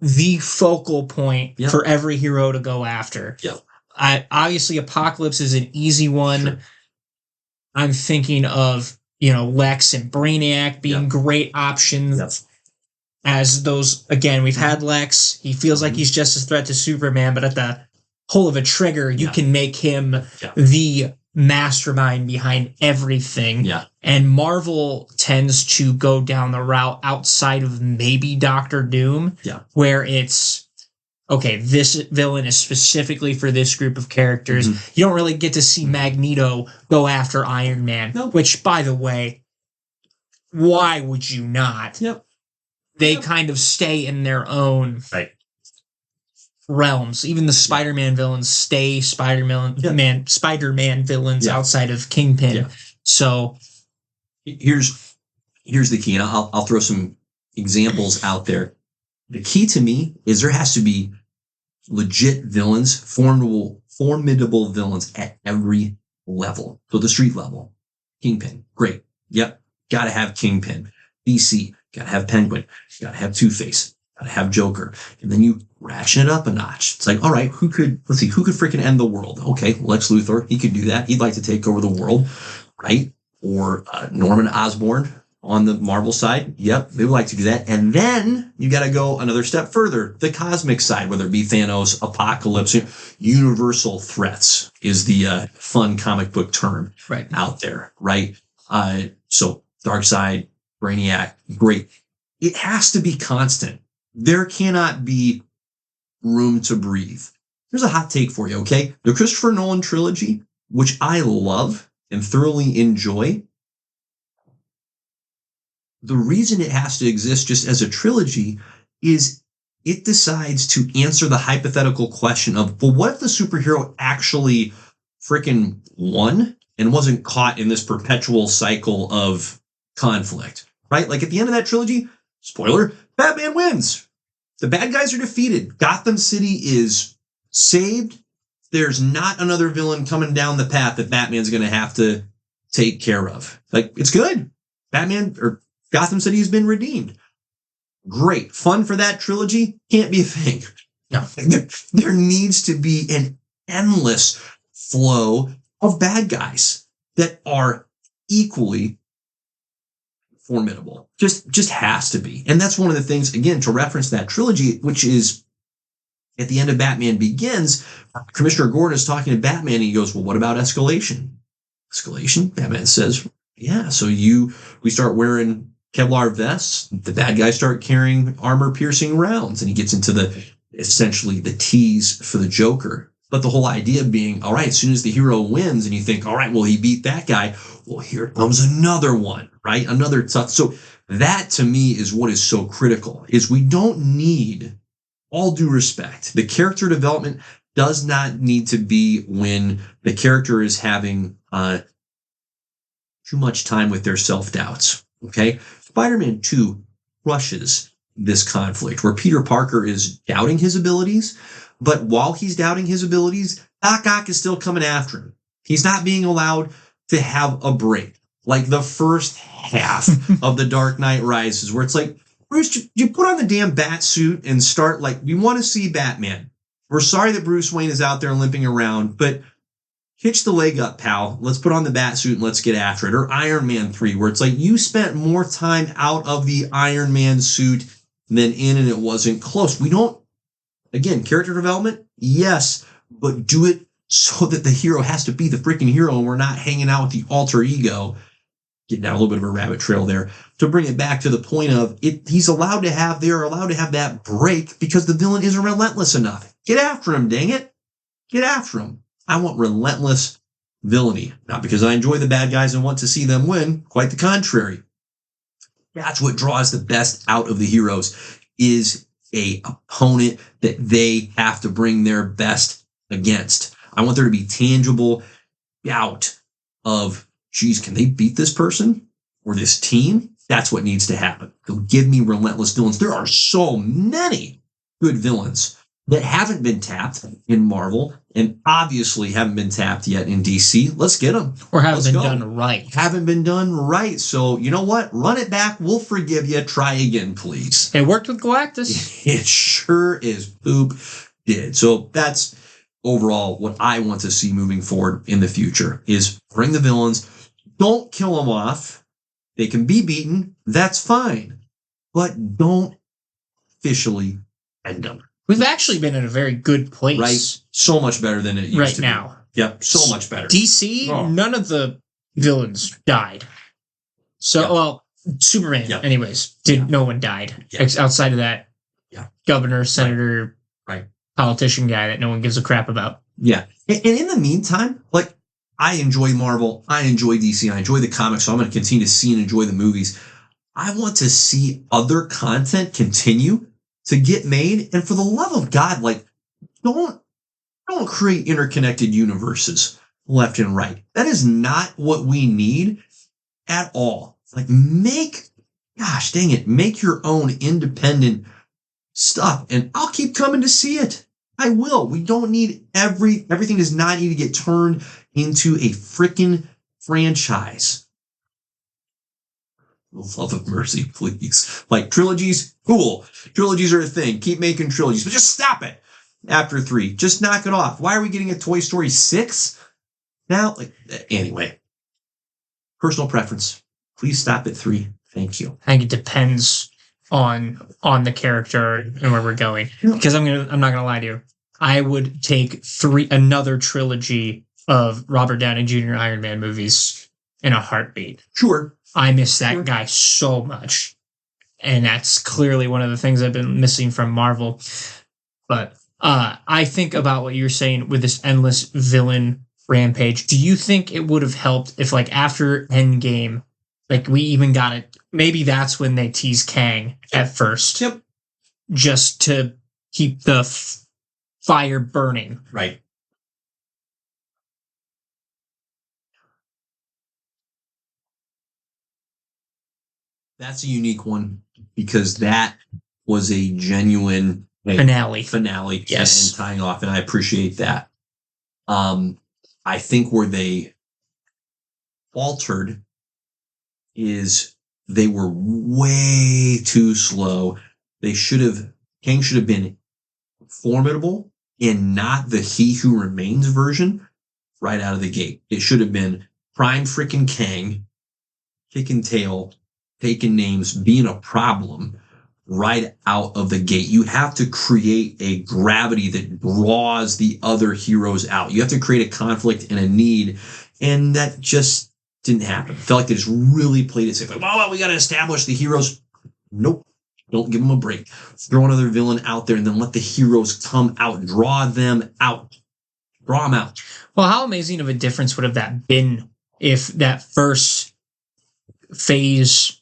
Speaker 1: the focal point for every hero to go after. Obviously, Apocalypse is an easy one. Sure. I'm thinking of, Lex and Brainiac being great options as those. Again, we've had Lex. He feels like he's just a threat to Superman, but at the pull of a trigger, you can make him the mastermind behind everything. And Marvel tends to go down the route outside of maybe Doctor Doom, where it's, okay, this villain is specifically for this group of characters. You don't really get to see Magneto go after Iron Man, which, by the way, why would you not? They kind of stay in their own realms. Even the Spider-Man villains stay Spider-Man villains outside of Kingpin. So
Speaker 2: here's the key, and I'll throw some examples out there. The key to me is there has to be legit villains, formidable villains at every level. So the street level, Kingpin, great. Yep, gotta have Kingpin. DC, gotta have Penguin, gotta have Two-Face, gotta have Joker. And then you ration it up a notch. It's like, all right, who could freaking end the world? Okay, Lex Luthor, he could do that. He'd like to take over the world, right? Or Norman Osborn on the Marvel side. Yep, they would like to do that. And then you got to go another step further. The cosmic side, whether it be Thanos, Apocalypse, universal threats is the fun comic book term out there, right? So Darkseid, Brainiac, great. It has to be constant. There cannot be room to breathe. Here's a hot take for you, okay? The Christopher Nolan trilogy, which I love and thoroughly enjoy, the reason it has to exist just as a trilogy is it decides to answer the hypothetical question of, well, what if the superhero actually freaking won and wasn't caught in this perpetual cycle of conflict, right? Like at the end of that trilogy, spoiler, Batman wins. The bad guys are defeated. Gotham City is saved. There's not another villain coming down the path that Batman's going to have to take care of. Like, it's good. Batman or Gotham City has been redeemed. Great. Fun for that trilogy. Can't be a thing.
Speaker 1: No.
Speaker 2: There needs to be an endless flow of bad guys that are equally formidable. Just has to be. And that's one of the things, again, to reference that trilogy, which is at the end of Batman Begins, Commissioner Gordon is talking to Batman and he goes, well, what about escalation? Escalation? Batman says, yeah, so we start wearing Kevlar vests, the bad guys start carrying armor-piercing rounds, and he gets into essentially the tease for the Joker. But the whole idea being, all right, as soon as the hero wins and you think, all right, well, he beat that guy, well, here comes another one, right? Another tough. So that to me is what is so critical, is we don't need, all due respect, the character development does not need to be when the character is having too much time with their self-doubts, okay? Spider-Man 2 crushes this conflict where Peter Parker is doubting his abilities, but while he's doubting his abilities, Doc Ock is still coming after him. He's not being allowed to have a break. Like the first half of The Dark Knight Rises, where it's like, Bruce, you put on the damn bat suit and start, like, we want to see Batman. We're sorry that Bruce Wayne is out there limping around, but hitch the leg up, pal. Let's put on the bat suit and let's get after it. Or Iron Man 3, where it's like you spent more time out of the Iron Man suit than in, and it wasn't close. We don't, again, character development, yes, but do it so that the hero has to be the freaking hero and we're not hanging out with the alter ego. Getting down a little bit of a rabbit trail there. To bring it back to the point of it, they're allowed to have that break because the villain isn't relentless enough. Get after him, dang it. Get after him. I want relentless villainy. Not because I enjoy the bad guys and want to see them win. Quite the contrary. That's what draws the best out of the heroes, is a opponent that they have to bring their best against. I want there to be tangible doubt of, geez, can they beat this person or this team? That's what needs to happen. So give me relentless villains. There are so many good villains that haven't been tapped in Marvel and obviously haven't been tapped yet in DC. Let's get them.
Speaker 1: Or haven't been done right.
Speaker 2: Haven't been done right. So you know what? Run it back. We'll forgive you. Try again, please.
Speaker 1: It worked with Galactus.
Speaker 2: It sure is poop did. So that's overall what I want to see moving forward in the future, is bring the villains. Don't kill them off. They can be beaten. That's fine. But don't officially end them.
Speaker 1: We've actually been in a very good place.
Speaker 2: Right? So much better than it used
Speaker 1: right
Speaker 2: to
Speaker 1: now.
Speaker 2: Be. Yep. So much better.
Speaker 1: DC, none of the villains died. So, well, Superman, anyways, no one died. Outside of that governor, senator, politician guy that no one gives a crap about.
Speaker 2: Yeah. And in the meantime, like, I enjoy Marvel, I enjoy DC, I enjoy the comics, so I'm going to continue to see and enjoy the movies. I want to see other content continue to get made, and for the love of God, like, don't create interconnected universes left and right. That is not what we need at all. Like, make your own independent stuff, and I'll keep coming to see it. I will. We don't need everything does not need to get turned into a freaking franchise. Love of mercy, please. Like, trilogies, cool. Trilogies are a thing. Keep making trilogies, but just stop it after 3. Just knock it off. Why are we getting a Toy Story 6 now? Like, anyway, personal preference. Please stop at 3. Thank you.
Speaker 1: I think it depends on the character and where we're going. Because I'm not gonna lie to you. I would take another trilogy of Robert Downey Jr. Iron Man movies in a heartbeat.
Speaker 2: Sure.
Speaker 1: I miss that guy so much. And that's clearly one of the things I've been missing from Marvel. But I think about what you're saying with this endless villain rampage. Do you think it would have helped if, like, after Endgame, like, we even got it? Maybe that's when they tease Kang at first.
Speaker 2: Yep.
Speaker 1: Just to keep the fire burning.
Speaker 2: Right. That's a unique one because that was a genuine
Speaker 1: Finale.
Speaker 2: Yes. And tying off, and I appreciate that. I think where they faltered is they were way too slow. Kang should have been formidable and not the He Who Remains version right out of the gate. It should have been prime freaking Kang, kicking tail, taking names, being a problem right out of the gate. You have to create a gravity that draws the other heroes out. You have to create a conflict and a need, and that just didn't happen. I felt like they just really played it safe. Like, well, we got to establish the heroes. Nope. Don't give them a break. Throw another villain out there and then let the heroes come out. Draw them out. Draw them out.
Speaker 1: Well, how amazing of a difference would have that been if that first phase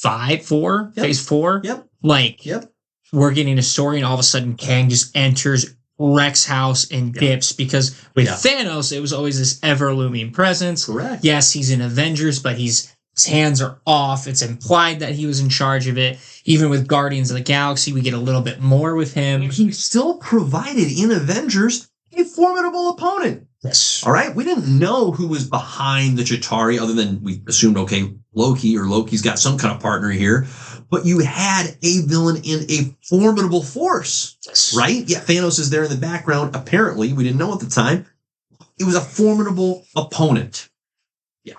Speaker 1: 4,
Speaker 2: Yep.
Speaker 1: phase 4,
Speaker 2: Yep.
Speaker 1: like,
Speaker 2: Yep.
Speaker 1: we're getting a story and all of a sudden Kang just enters Rex house and dips, because with Thanos, it was always this ever looming presence.
Speaker 2: Correct.
Speaker 1: Yes, he's in Avengers, but his hands are off. It's implied that he was in charge of it. Even with Guardians of the Galaxy, we get a little bit more with him.
Speaker 2: And he still provided in Avengers a formidable opponent.
Speaker 1: Yes.
Speaker 2: All right. We didn't know who was behind the Chitauri other than we assumed, okay, Loki's got some kind of partner here. But you had a villain in a formidable force,
Speaker 1: Yes.
Speaker 2: right? Yeah, Thanos is there in the background. Apparently, we didn't know at the time. It was a formidable opponent. Yeah.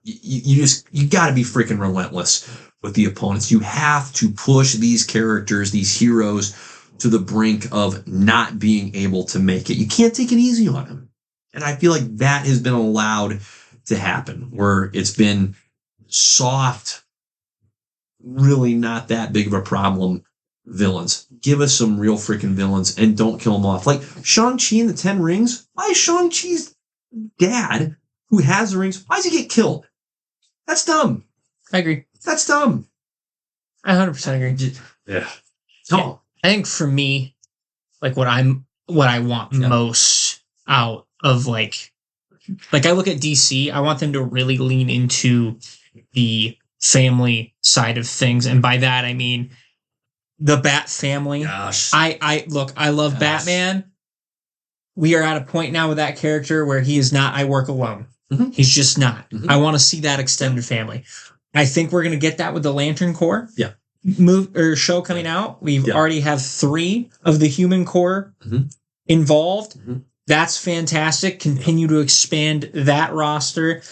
Speaker 2: You got to be freaking relentless with the opponents. You have to push these characters, these heroes, to the brink of not being able to make it. You can't take it easy on them. And I feel like that has been allowed to happen, where it's been soft, really not that big of a problem villains. Give us some real freaking villains and don't kill them off. Like Shang-Chi and the 10 Rings. Why is Shang-Chi's dad, who has the rings, why does he get killed? That's dumb.
Speaker 1: I agree.
Speaker 2: That's dumb.
Speaker 1: I 100% agree.
Speaker 2: Yeah.
Speaker 1: So, I think for me, like what I want most out of like I look at DC, I want them to really lean into the family side of things. And by that, I mean the Bat family.
Speaker 2: Gosh.
Speaker 1: I love Batman. We are at a point now with that character where he is not, I work alone.
Speaker 2: Mm-hmm.
Speaker 1: He's just not.
Speaker 2: Mm-hmm.
Speaker 1: I want to see that extended family. I think we're going to get that with the Lantern Corps.
Speaker 2: Yeah.
Speaker 1: Show coming out. We've already have 3 of the Human Corps involved.
Speaker 2: Mm-hmm.
Speaker 1: That's fantastic. Continue to expand that roster.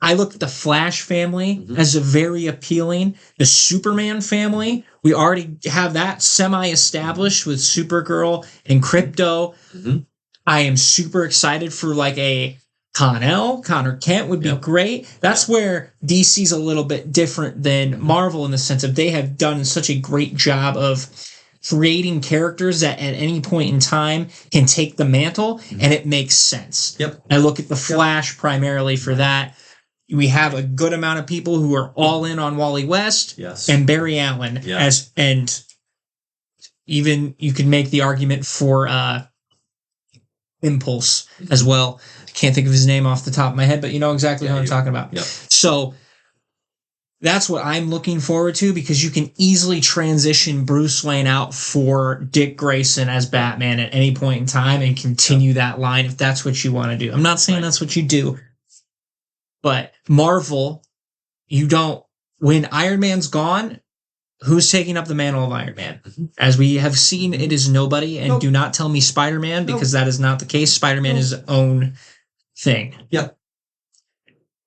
Speaker 1: I look at the Flash family as a very appealing. The Superman family, we already have that semi-established with Supergirl and Crypto.
Speaker 2: Mm-hmm.
Speaker 1: I am super excited for like a Connor Kent would be great. That's where DC's a little bit different than Marvel in the sense of they have done such a great job of creating characters that at any point in time can take the mantle, and it makes sense.
Speaker 2: Yep.
Speaker 1: I look at the Flash primarily for that. We have a good amount of people who are all in on Wally West and Barry Allen and even you can make the argument for Impulse as well. Can't think of his name off the top of my head, but you know exactly who I'm talking about.
Speaker 2: Yep.
Speaker 1: So that's what I'm looking forward to, because you can easily transition Bruce Wayne out for Dick Grayson as Batman at any point in time and continue that line if that's what you want to do. I'm not saying that's what you do, but Marvel, you don't. When Iron Man's gone, who's taking up the mantle of Iron Man? As we have seen, it is nobody, and do not tell me Spider-Man, because that is not the case. Spider-Man is his own thing.
Speaker 2: Yep.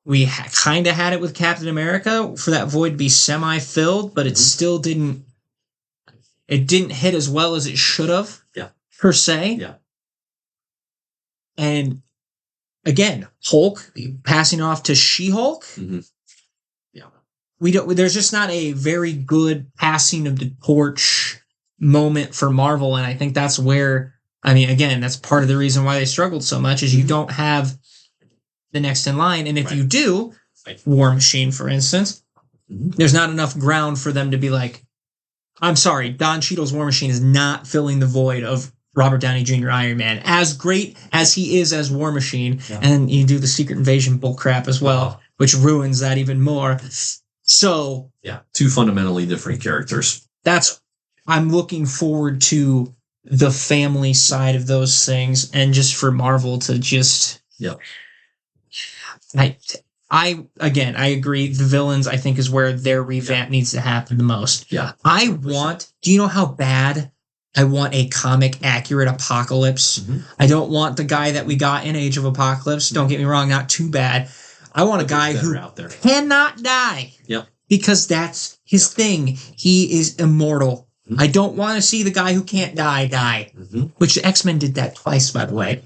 Speaker 1: We kind of had it with Captain America for that void to be semi-filled, but it still didn't. It didn't hit as well as it should have.
Speaker 2: Yeah.
Speaker 1: Per se.
Speaker 2: Yeah.
Speaker 1: And again, Hulk passing off to She-Hulk.
Speaker 2: Mm-hmm. Yeah.
Speaker 1: We don't. There's just not a very good passing of the torch moment for Marvel, and I think that's where, I mean, again, that's part of the reason why they struggled so much is you don't have the next in line, and if you do, War Machine, for instance, there's not enough ground for them to be like, I'm sorry, Don Cheadle's War Machine is not filling the void of Robert Downey Jr. Iron Man, as great as he is as War Machine, and you do the Secret Invasion bullcrap as well, which ruins that even more. So,
Speaker 2: two fundamentally different characters.
Speaker 1: I'm looking forward to the family side of those things, and just for Marvel to just, I agree. The villains, I think, is where their revamp needs to happen the most.
Speaker 2: Yeah,
Speaker 1: do you know how bad I want a comic accurate Apocalypse? I don't want the guy that we got in Age of Apocalypse. Don't get me wrong, not too bad. I want a guy who cannot die. Because that's his thing. He is immortal. I don't want to see the guy who can't die. Which the X-Men did that twice, by the way.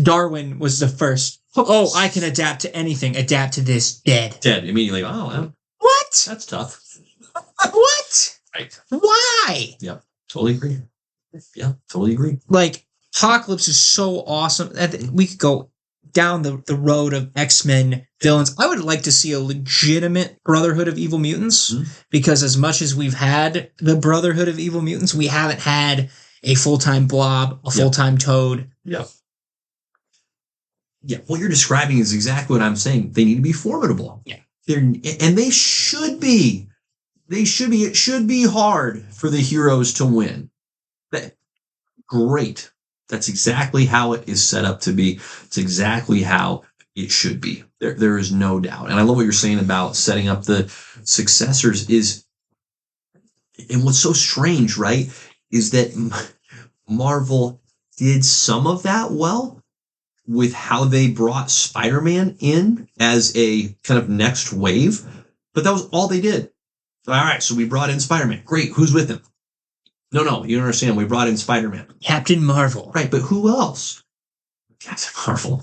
Speaker 1: Darwin was the first. Oh, I can adapt to anything. Adapt to this. Dead.
Speaker 2: Immediately. Oh,
Speaker 1: what?
Speaker 2: That's tough.
Speaker 1: What?
Speaker 2: Right.
Speaker 1: Why?
Speaker 2: Yeah. Totally agree. Yeah. Totally agree.
Speaker 1: Like, Apocalypse is so awesome. We could go down the road of X-Men villains. I would like to see a legitimate Brotherhood of Evil Mutants, because as much as we've had the Brotherhood of Evil Mutants, we haven't had a full-time Blob, a full-time Toad.
Speaker 2: Yeah, what you're describing is exactly what I'm saying. They need to be formidable. And they should be. It should be hard for the heroes to win. Great. That's exactly how it is set up to be. It's exactly how it should be. There is no doubt. And I love what you're saying about setting up the successors and what's so strange, right, is that Marvel did some of that well with how they brought Spider-Man in as a kind of next wave, but that was all they did. All right, so we brought in Spider-Man. Great, who's with him? No, you don't understand. We brought in Spider-Man.
Speaker 1: Captain Marvel.
Speaker 2: Right, but who else? Captain Marvel.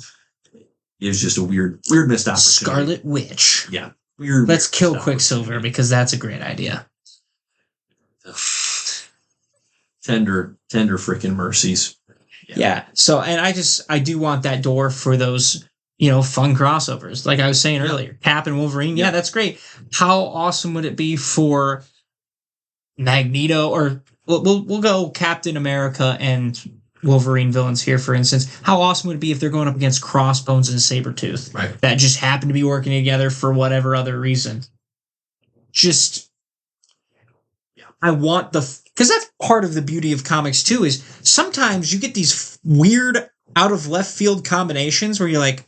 Speaker 2: It was just a weird missed opportunity.
Speaker 1: Scarlet Witch.
Speaker 2: Yeah.
Speaker 1: Let's kill Quicksilver, because that's a great idea.
Speaker 2: Tender freaking mercies.
Speaker 1: Yeah. So, and I do want that door for those, fun crossovers. Like I was saying earlier, Cap and Wolverine. Yeah, that's great. How awesome would it be for Magneto, or we'll go Captain America and Wolverine villains here, for instance. How awesome would it be if they're going up against Crossbones and Sabretooth?
Speaker 2: Right.
Speaker 1: That just happen to be working together for whatever other reason. I want because that's part of the beauty of comics too, is sometimes you get these weird out of left field combinations where you're like,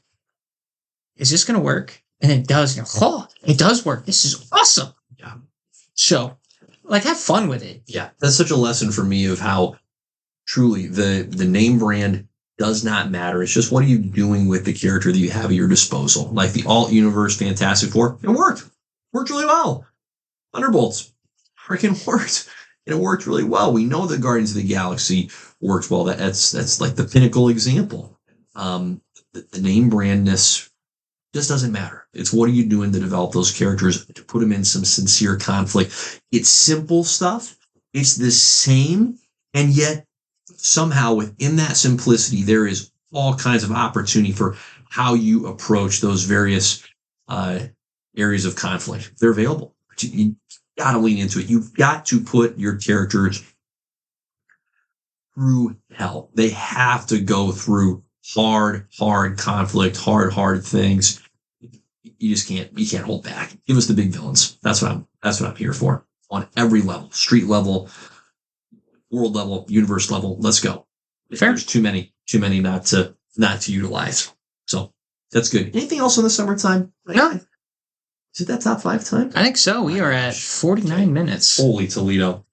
Speaker 1: is this going to work? And it does. It does work. This is awesome.
Speaker 2: Yeah.
Speaker 1: So, have fun with it.
Speaker 2: Yeah. That's such a lesson for me of how truly the name brand does not matter. It's just, what are you doing with the character that you have at your disposal? Like the alt universe Fantastic Four, it worked really well. Thunderbolts freaking worked, and it worked really well. We know that Guardians of the Galaxy worked well. That's like the pinnacle example. The name brandness just doesn't matter. It's what are you doing to develop those characters, to put them in some sincere conflict. It's simple stuff. It's the same, and yet somehow within that simplicity, there is all kinds of opportunity for how you approach those various areas of conflict. They're available. You got to lean into it. You've got to put your characters through hell. They have to go through hard conflict, hard things. You can't hold back. Give us the big villains. That's what I'm here for. On every level, street level, world level, universe level. Let's go.
Speaker 1: Fair.
Speaker 2: There's too many not to utilize. So that's good. Anything else in the summertime?
Speaker 1: No.
Speaker 2: Is it that top 5 time?
Speaker 1: I think so. We are at 49 minutes.
Speaker 2: Holy Toledo.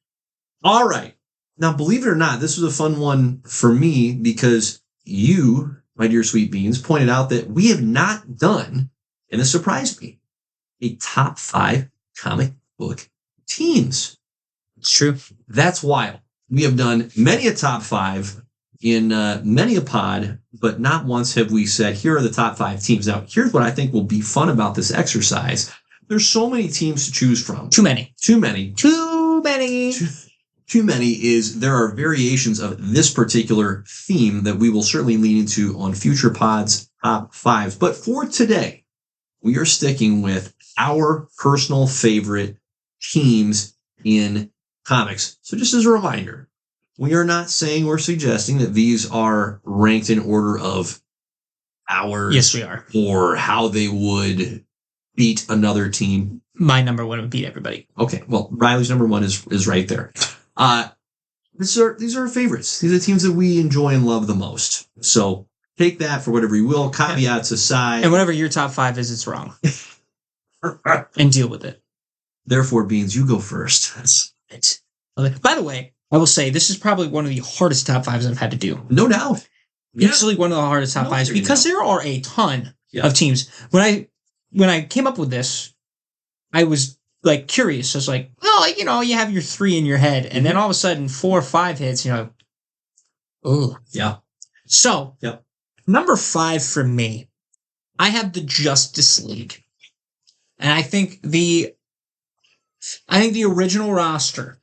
Speaker 2: All right. Now, believe it or not, this was a fun one for me because you, my dear sweet beans, pointed out that we have not done, and this surprised me, a top 5 comic book teams.
Speaker 1: It's true.
Speaker 2: That's wild. We have done many a top 5 in many a pod, but not once have we said, here are the top 5 teams. Now, here's what I think will be fun about this exercise. There's so many teams to choose from.
Speaker 1: Too many.
Speaker 2: Too many. too many is there are variations of this particular theme that we will certainly lean into on future pods top fives. But for today, we are sticking with our personal favorite teams in comics. So just as a reminder, we are not saying or suggesting that these are ranked in order of ours.
Speaker 1: Yes, we are.
Speaker 2: Or how they would beat another team.
Speaker 1: My number one would beat everybody.
Speaker 2: Okay, well, Riley's number one is right there. These are favorites. These are teams that we enjoy and love the most. So take that for whatever you will. Caveats aside.
Speaker 1: And whatever your top five is, it's wrong. And deal with it.
Speaker 2: Therefore, Beans, you go first.
Speaker 1: That's it. By the way, I will say this is probably one of the hardest top fives I've had to do.
Speaker 2: No doubt.
Speaker 1: Easily one of the hardest top fives because there are a ton of teams. When I came up with this, I was like curious. I was like, well, you have your three in your head, and then all of a sudden 4 or 5 hits. Oh
Speaker 2: yeah.
Speaker 1: So number 5 for me, I have the Justice League, and I think the original roster.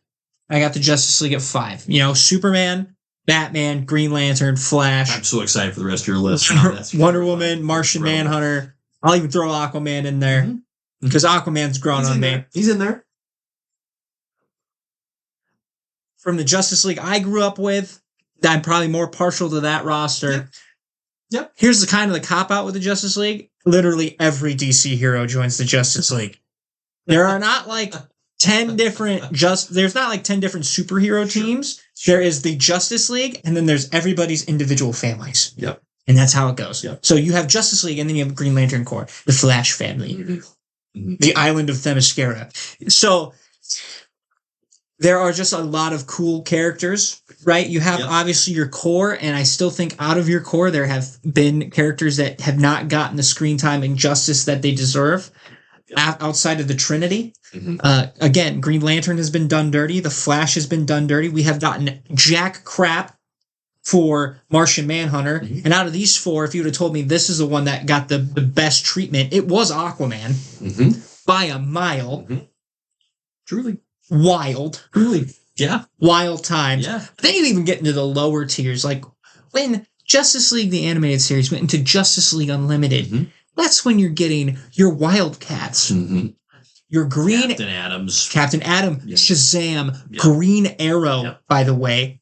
Speaker 1: I got the Justice League at 5. Superman, Batman, Green Lantern, Flash.
Speaker 2: I'm so excited for the rest of your list.
Speaker 1: Wonder Woman, Martian Manhunter. I'll even throw Aquaman in there because Aquaman's grown on me.
Speaker 2: He's in there.
Speaker 1: From the Justice League I grew up with, I'm probably more partial to that roster.
Speaker 2: Yep.
Speaker 1: Here's the kind of the cop-out with the Justice League. Literally every DC hero joins the Justice League. There are not like 10 different there's not like 10 different superhero teams. There is the Justice League, and then there's everybody's individual families.
Speaker 2: Yep.
Speaker 1: And that's how it goes.
Speaker 2: Yep.
Speaker 1: So you have Justice League, and then you have Green Lantern Corps, the Flash family, the island of Themyscira. So there are just a lot of cool characters, right? You have obviously your core, and I still think out of your core, there have been characters that have not gotten the screen time and justice that they deserve. Outside of the Trinity. Again, Green Lantern has been done dirty. The Flash has been done dirty. We have gotten jack crap for Martian Manhunter. And out of these 4, if you would have told me this is the one that got the best treatment, it was Aquaman by a mile.
Speaker 2: Truly.
Speaker 1: Wild.
Speaker 2: Truly. Yeah.
Speaker 1: Wild times.
Speaker 2: Yeah.
Speaker 1: But then you even get into the lower tiers. Like when Justice League, the animated series, went into Justice League Unlimited, that's when you're getting your Wildcats, your Green Captain Atom, Shazam, Green Arrow, by the way,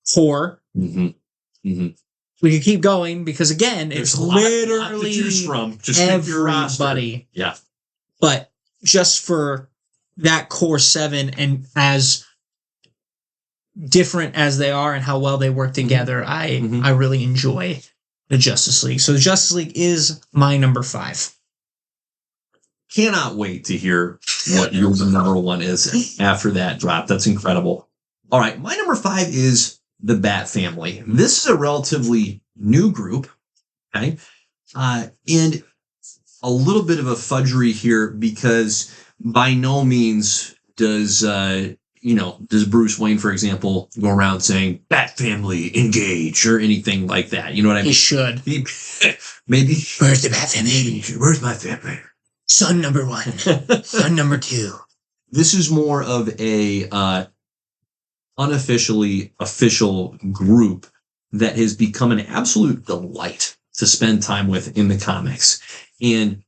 Speaker 1: Thor. We can keep going because again, it's literally
Speaker 2: to choose from. Just
Speaker 1: everybody.
Speaker 2: Yeah,
Speaker 1: but just for that core 7 and as different as they are and how well they work together, I really enjoy the Justice League. So the Justice League is my number 5.
Speaker 2: Cannot wait to hear what your number 1 is after that drop. That's incredible. All right. My number 5 is the Bat Family. This is a relatively new group. Okay. And a little bit of a fudgery here because by no means does Bruce Wayne, for example, go around saying Bat Family engage or anything like that? You know what I mean?
Speaker 1: He should.
Speaker 2: Maybe.
Speaker 1: Where's the Bat Family?
Speaker 2: Where's my family?
Speaker 1: Son number 1. Son number 2.
Speaker 2: This is more of a unofficially official group that has become an absolute delight to spend time with in the comics. And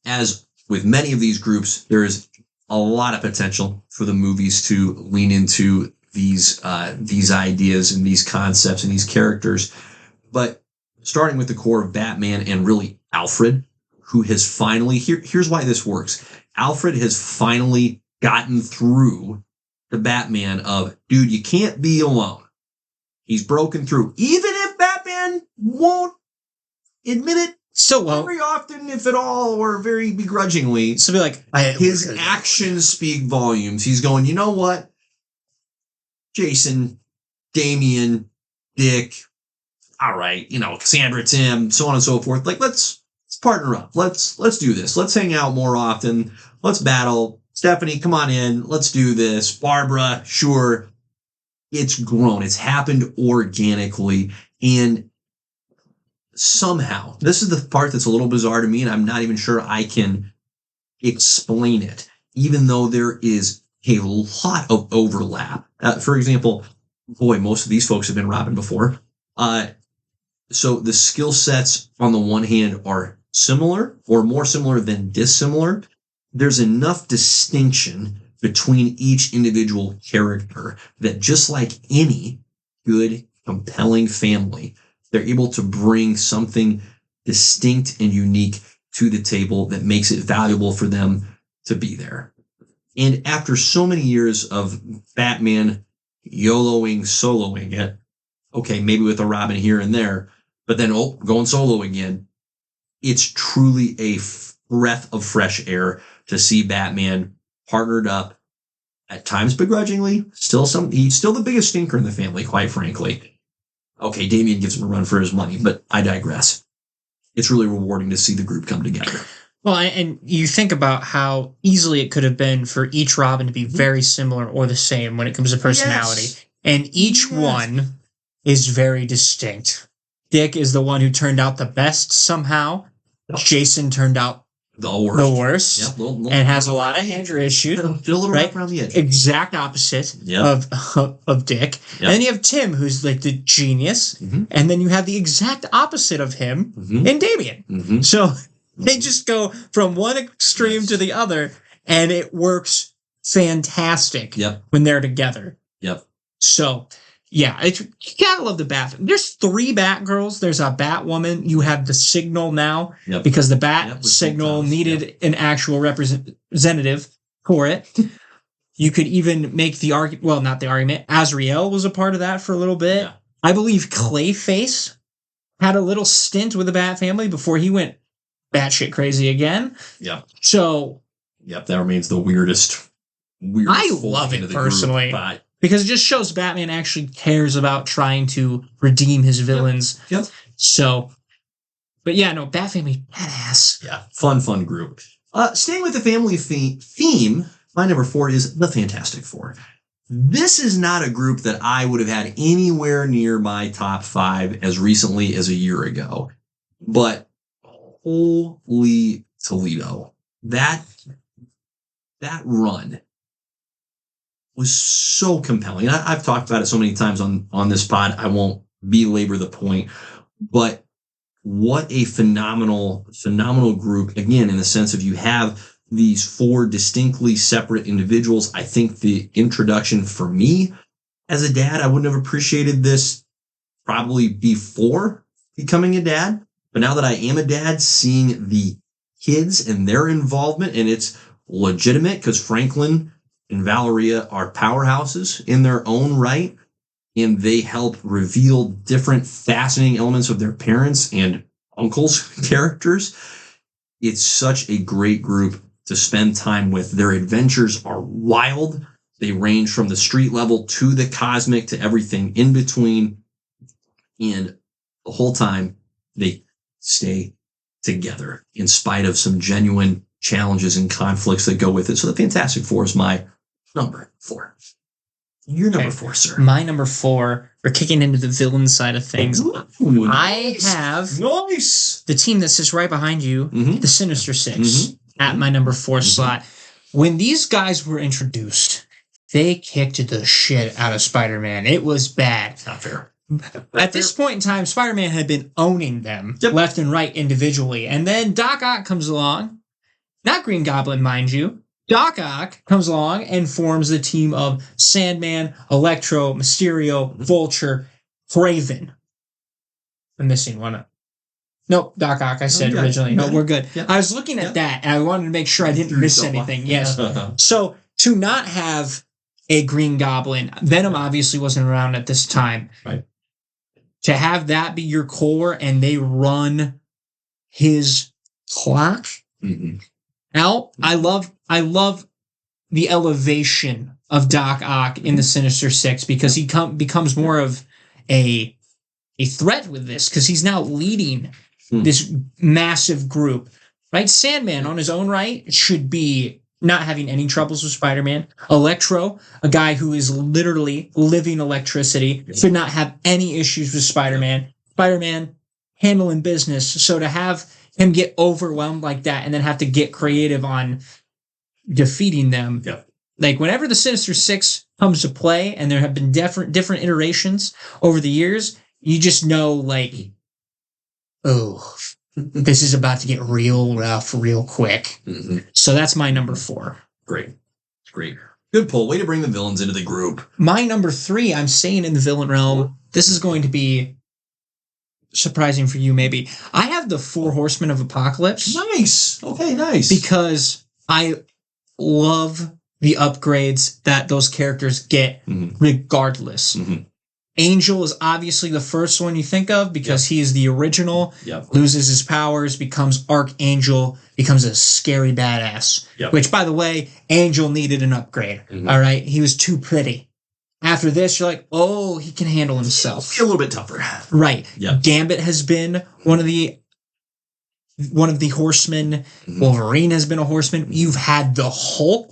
Speaker 2: as with many of these groups, there is a lot of potential for the movies to lean into these ideas and these concepts and these characters. But starting with the core of Batman and really Alfred, who has finally, here's why this works. Alfred has finally gotten through the Batman of, dude, you can't be alone. He's broken through. Even if Batman won't admit it,
Speaker 1: so won't.
Speaker 2: Very often, if at all, or very begrudgingly.
Speaker 1: So be like,
Speaker 2: his actions speak volumes. He's going, you know what? Jason, Damian, Dick, all right, Sandra, Tim, so on and so forth. Like, let's partner up. Let's do this. Let's hang out more often. Let's battle. Stephanie, come on in. Let's do this. Barbara, sure. It's grown. It's happened organically. And somehow, this is the part that's a little bizarre to me, and I'm not even sure I can explain it, even though there is a lot of overlap. For example, boy, most of these folks have been Robin before. So the skill sets on the one hand are similar or more similar than dissimilar. There's enough distinction between each individual character that just like any good, compelling family, they're able to bring something distinct and unique to the table that makes it valuable for them to be there. And after so many years of Batman YOLOing, soloing it, okay, maybe with a Robin here and there, but then, going solo again, it's truly a breath of fresh air to see Batman partnered up, at times begrudgingly, he's still the biggest stinker in the family, quite frankly. Okay, Damian gives him a run for his money, but I digress. It's really rewarding to see the group come together.
Speaker 1: Well, and you think about how easily it could have been for each Robin to be very similar or the same when it comes to personality. Yes. And each one is very distinct. Dick is the one who turned out the best somehow. Yep. Jason turned out the worst. Yep, little, and has a lot of anger issues.
Speaker 2: Still a little rough around the edge.
Speaker 1: Exact opposite of Dick. Yep. And then you have Tim, who's like the genius. Mm-hmm. And then you have the exact opposite of him in Damian. Mm-hmm. So they just go from one extreme to the other, and it works fantastic when they're together. Yep. So, yeah, you gotta love the Bat. There's 3 Batgirls. There's a Batwoman. You have the Signal now because the Bat Signal needed an actual representative for it. You could even make the argument. Well, not the argument. Azrael was a part of that for a little bit. Yeah. I believe Clayface had a little stint with the Bat family before he went batshit crazy again. Yeah. So.
Speaker 2: Yep, that remains the weirdest.
Speaker 1: I love it personally. Group, because it just shows Batman actually cares about trying to redeem his villains. Yep. So, but yeah, no, Bat Family, badass.
Speaker 2: Yeah, fun group. Staying with the family theme, my number 4 is the Fantastic Four. This is not a group that I would have had anywhere near my top 5 as recently as a year ago. But holy Toledo, that run was so compelling. And I've talked about it so many times on this pod. I won't belabor the point, but what a phenomenal group. Again, in the sense of you have these 4 distinctly separate individuals. I think the introduction for me as a dad, I wouldn't have appreciated this probably before becoming a dad. But now that I am a dad, seeing the kids and their involvement, and it's legitimate because Franklin and Valeria are powerhouses in their own right, and they help reveal different fascinating elements of their parents' and uncles' characters. It's such a great group to spend time with. Their adventures are wild. They range from the street level to the cosmic to everything in between. And the whole time, they stay together in spite of some genuine challenges and conflicts that go with it. So the Fantastic Four is my number 4. Your number 4, sir.
Speaker 1: My number 4, we're kicking into the villain side of things. Ooh, I have the team that sits right behind you, the Sinister Six, at my number 4 slot. When these guys were introduced, they kicked the shit out of Spider-Man. It was bad.
Speaker 2: Not fair.
Speaker 1: At this point in time, Spider-Man had been owning them left and right individually. And then Doc Ock comes along. Not Green Goblin, mind you. Doc Ock comes along and forms the team of Sandman, Electro, Mysterio, Vulture, Kraven. I'm missing one. Nope, Doc Ock, I said originally. No, we're good. Yeah. I was looking at that, and I wanted to make sure I didn't miss anything. Yes. So, to not have a Green Goblin, Venom obviously wasn't around at this time. Right. To have that be your core, and they run his clock out, I love the elevation of Doc Ock in the Sinister Six because he becomes more of a threat with this because he's now leading this massive group, right? Sandman on his own right should be not having any troubles with Spider-Man. Electro, a guy who is literally living electricity, should not have any issues with Spider-Man. Spider-Man handling business. So to have him get overwhelmed like that and then have to get creative on defeating them Like whenever the Sinister Six comes to play, and there have been different iterations over the years, you just know like, oh, this is about to get real rough real quick.
Speaker 2: Mm-hmm.
Speaker 1: So that's my number 4.
Speaker 2: Great. Good pull. Way to bring the villains into the group.
Speaker 1: My number 3, I'm saying in the villain realm, this is going to be surprising for you maybe. I have the 4 Horsemen of Apocalypse.
Speaker 2: Nice. Okay, nice.
Speaker 1: Because I love the upgrades that those characters get regardless.
Speaker 2: Mm-hmm.
Speaker 1: Angel is obviously the first one you think of because he is the original, loses his powers, becomes Archangel, becomes a scary badass. Which, by the way, Angel needed an upgrade. All right? He was too pretty. After this, you're like, oh, he can handle himself.
Speaker 2: A little bit tougher.
Speaker 1: Right. Gambit has been one of the horsemen. Wolverine has been a horseman. You've had the Hulk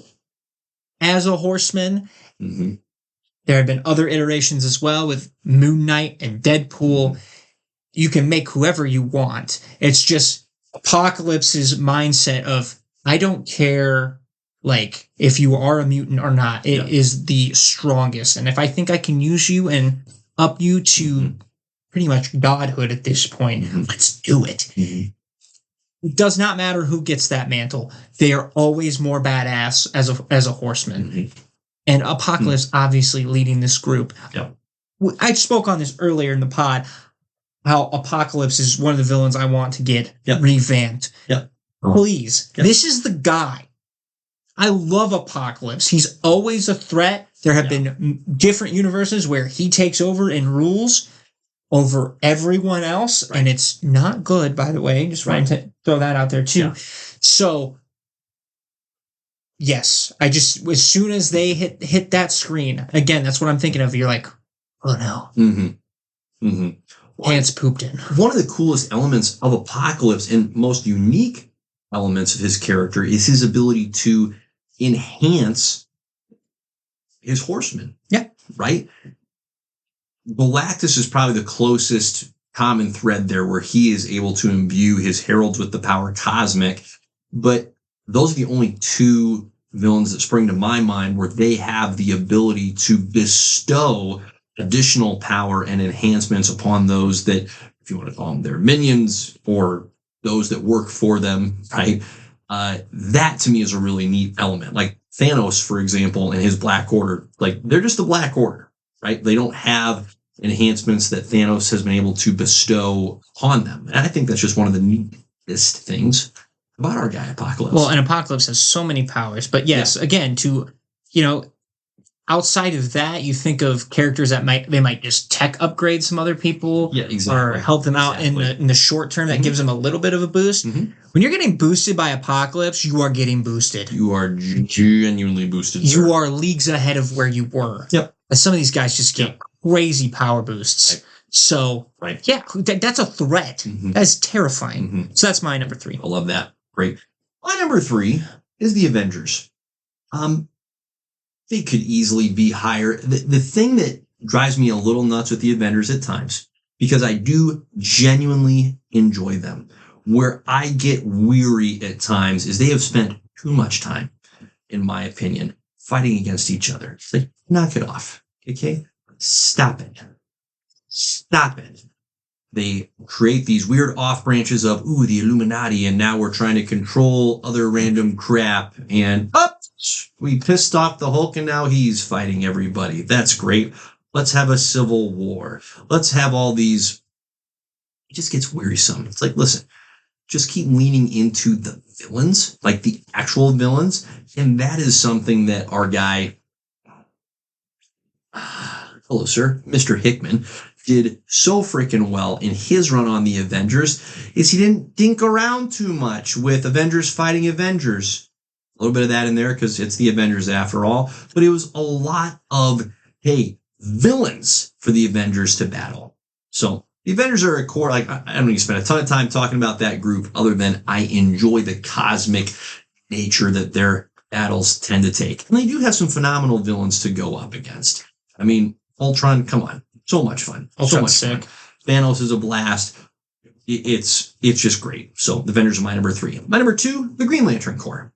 Speaker 1: as a horseman. There have been other iterations as well with Moon Knight and Deadpool. You can make whoever you want. It's just Apocalypse's mindset of, I don't care like if you are a mutant or not. It is the strongest. And if I think I can use you and up you to pretty much godhood at this point, let's do it. It does not matter who gets that mantle. They are always more badass as a horseman. And Apocalypse obviously leading this group. I spoke on this earlier in the pod, how Apocalypse is one of the villains I want to get revamped. Please. This is the guy. I love Apocalypse. He's always a threat. There have been different universes where he takes over and rules over everyone else. And it's not good, by the way. Just wanted to throw that out there too. So yes, as soon as they hit that screen, again, that's what I'm thinking of. You're like, oh no. Pants pooped in.
Speaker 2: One of the coolest elements of Apocalypse and most unique elements of his character is his ability to enhance his horsemen. Right? Galactus is probably the closest common thread there where he is able to imbue his heralds with the power cosmic, but those are the only 2 villains that spring to my mind where they have the ability to bestow additional power and enhancements upon those that, if you want to call them their minions or those that work for them, right? That to me is a really neat element. Like Thanos, for example, and his Black Order, like they're just the Black Order, right? They don't have enhancements that Thanos has been able to bestow upon them. And I think that's just one of the neatest things about our guy Apocalypse.
Speaker 1: Well, and Apocalypse has so many powers, but yes, again, outside of that, you think of characters that might just tech upgrade some other people, or help them out in the short term. That gives them a little bit of a boost. When you're getting boosted by Apocalypse, you are getting boosted.
Speaker 2: You are genuinely boosted.
Speaker 1: You are leagues ahead of where you were. Some of these guys just get crazy power boosts. So that's a threat. That's terrifying. So that's my number 3.
Speaker 2: I love that. Great. My number 3 is the Avengers. They could easily be higher. The thing that drives me a little nuts with the Avengers at times, because I do genuinely enjoy them, where I get weary at times is they have spent too much time, in my opinion, fighting against each other. It's like, knock it off. Okay? Stop it. They create these weird off branches of, the Illuminati, and now we're trying to control other random crap. And we pissed off the Hulk, and now he's fighting everybody. That's great. Let's have a civil war. Let's have all these. It just gets wearisome. It's like, listen, just keep leaning into the villains, like the actual villains. And that is something that our guy, hello, sir, Mr. Hickman, did so freaking well in his run on the Avengers, is he didn't dink around too much with Avengers fighting Avengers. A little bit of that in there because it's the Avengers after all, but it was a lot of, villains for the Avengers to battle. So the Avengers are a core, I don't need to spend a ton of time talking about that group other than I enjoy the cosmic nature that their battles tend to take. And they do have some phenomenal villains to go up against. I mean, Ultron, come on. So much fun.
Speaker 1: Ultron's so much
Speaker 2: fun. Thanos is a blast. It's just great. So the Avengers are my number 3. My number 2, the Green Lantern Corps.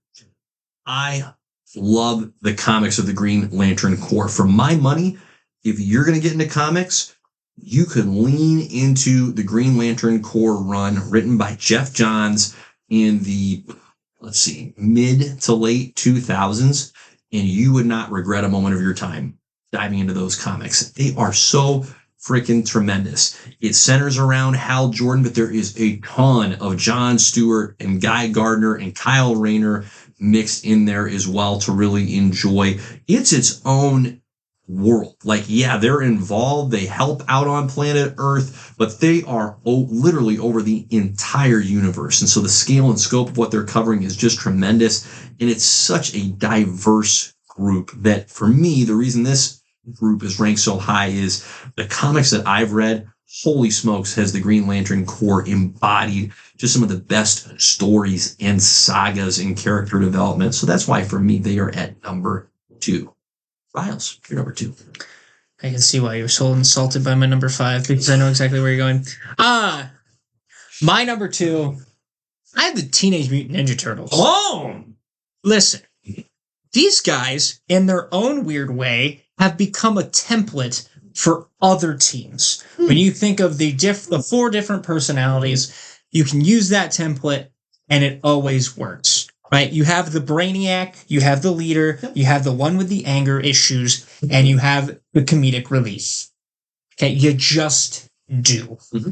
Speaker 2: I love the comics of the Green Lantern Corps. For my money, if you're going to get into comics, you could lean into the Green Lantern Corps run written by Jeff Johns in the, mid to late 2000s, and you would not regret a moment of your time diving into those comics. They are so freaking tremendous. It centers around Hal Jordan, but there is a ton of John Stewart and Guy Gardner and Kyle Rayner mixed in there as well to really enjoy. It's its own world. Like, yeah, they're involved. They help out on planet Earth, but they are literally over the entire universe. And so the scale and scope of what they're covering is just tremendous. And it's such a diverse group that, for me, the reason this group is ranked so high is the comics that I've read, holy smokes, has the Green Lantern Corps embodied just some of the best stories and sagas and character development. So that's why, for me, they are at number 2. Riles, you're number 2.
Speaker 1: I can see why you're so insulted by my number 5, because I know exactly where you're going. My number 2, I have the Teenage Mutant Ninja Turtles.
Speaker 2: Oh!
Speaker 1: Listen, these guys, in their own weird way, have become a template for other teams. When you think of the 4 different personalities, you can use that template, and it always works. Right? You have the Brainiac, you have the leader, you have the one with the anger issues, and you have the comedic relief. Okay, you just do. Mm-hmm.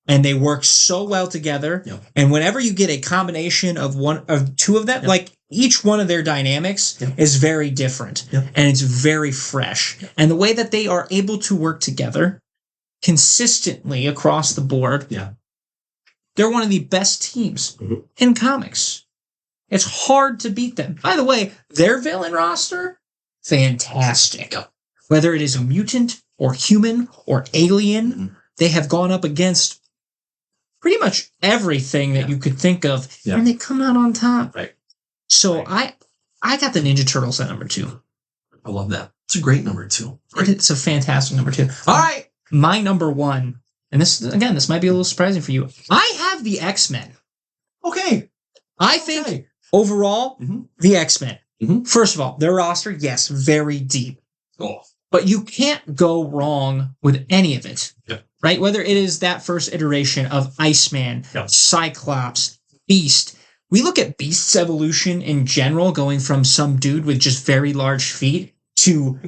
Speaker 1: And they work so well together. Yep. And whenever you get a combination of 2 of them, like each one of their dynamics is very different. Yep. And it's very fresh. Yep. And the way that they are able to work together consistently across the board, they're one of the best teams in comics. It's hard to beat them. By the way, their villain roster, fantastic. Whether it is a mutant or human or alien, they have gone up against pretty much everything that you could think of, and they come out on top. Right. So I got the Ninja Turtles at number 2.
Speaker 2: I love that. It's a great number 2. Great.
Speaker 1: It's a fantastic number 2. All right. My number 1, and this might be a little surprising for you. I have the X-Men.
Speaker 2: Okay.
Speaker 1: I think overall, the X-Men. First of all, their roster, yes, very deep.
Speaker 2: Oh.
Speaker 1: But you can't go wrong with any of it. Yeah. Right? Whether it is that first iteration of Iceman, Cyclops, Beast. We look at Beast's evolution in general, going from some dude with just very large feet to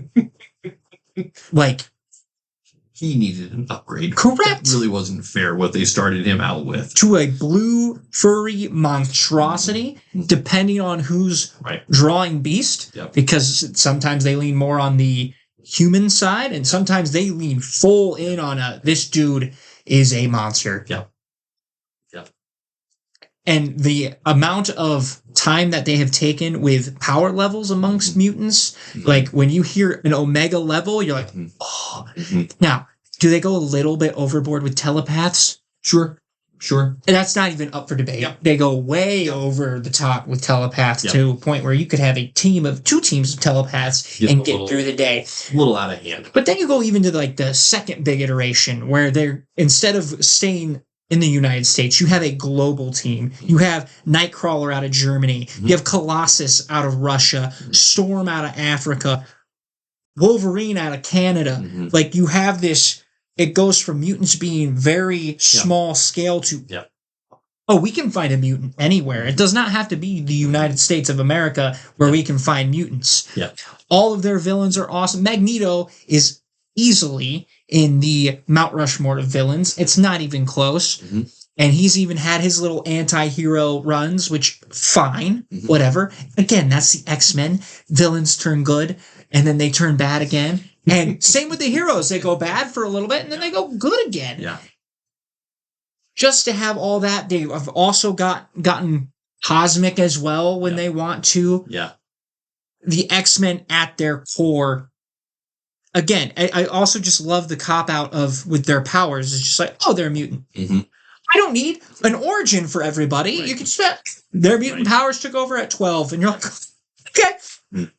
Speaker 2: he needed an upgrade.
Speaker 1: Correct.
Speaker 2: That really wasn't fair what they started him out with.
Speaker 1: To a blue, furry monstrosity, depending on who's drawing Beast. Yep. Because sometimes they lean more on the human side, and sometimes they lean full in on this dude is a monster.
Speaker 2: Yep.
Speaker 1: And the amount of time that they have taken with power levels amongst mutants, like when you hear an Omega level, you're like, oh. Now, do they go a little bit overboard with telepaths?
Speaker 2: Sure.
Speaker 1: And that's not even up for debate. Yep. They go way over the top with telepaths to a point where you could have two teams of telepaths and get through the day.
Speaker 2: A little out of hand.
Speaker 1: But then you go even to the second big iteration where they're, instead of staying in the United States, you have a global team. You have Nightcrawler out of Germany. You have Colossus out of Russia. Storm out of Africa. Wolverine out of Canada. You have this, it goes from mutants being very small scale to, we can find a mutant anywhere. It does not have to be the United States of America where we can find mutants. All of their villains are awesome. Magneto is easily in the Mount Rushmore of villains. It's not even close. And he's even had his little anti-hero runs, which, fine, whatever. Again, that's the X-Men. Villains turn good, and then they turn bad again. And same with the heroes. They go bad for a little bit, and then they go good again. Just to have all that, they have also gotten cosmic as well when they want to. The X-Men at their core. Again, I also just love the cop-out with their powers. It's just like, oh, they're a mutant. I don't need an origin for everybody. You can just, their mutant powers took over at 12, and you're like, okay.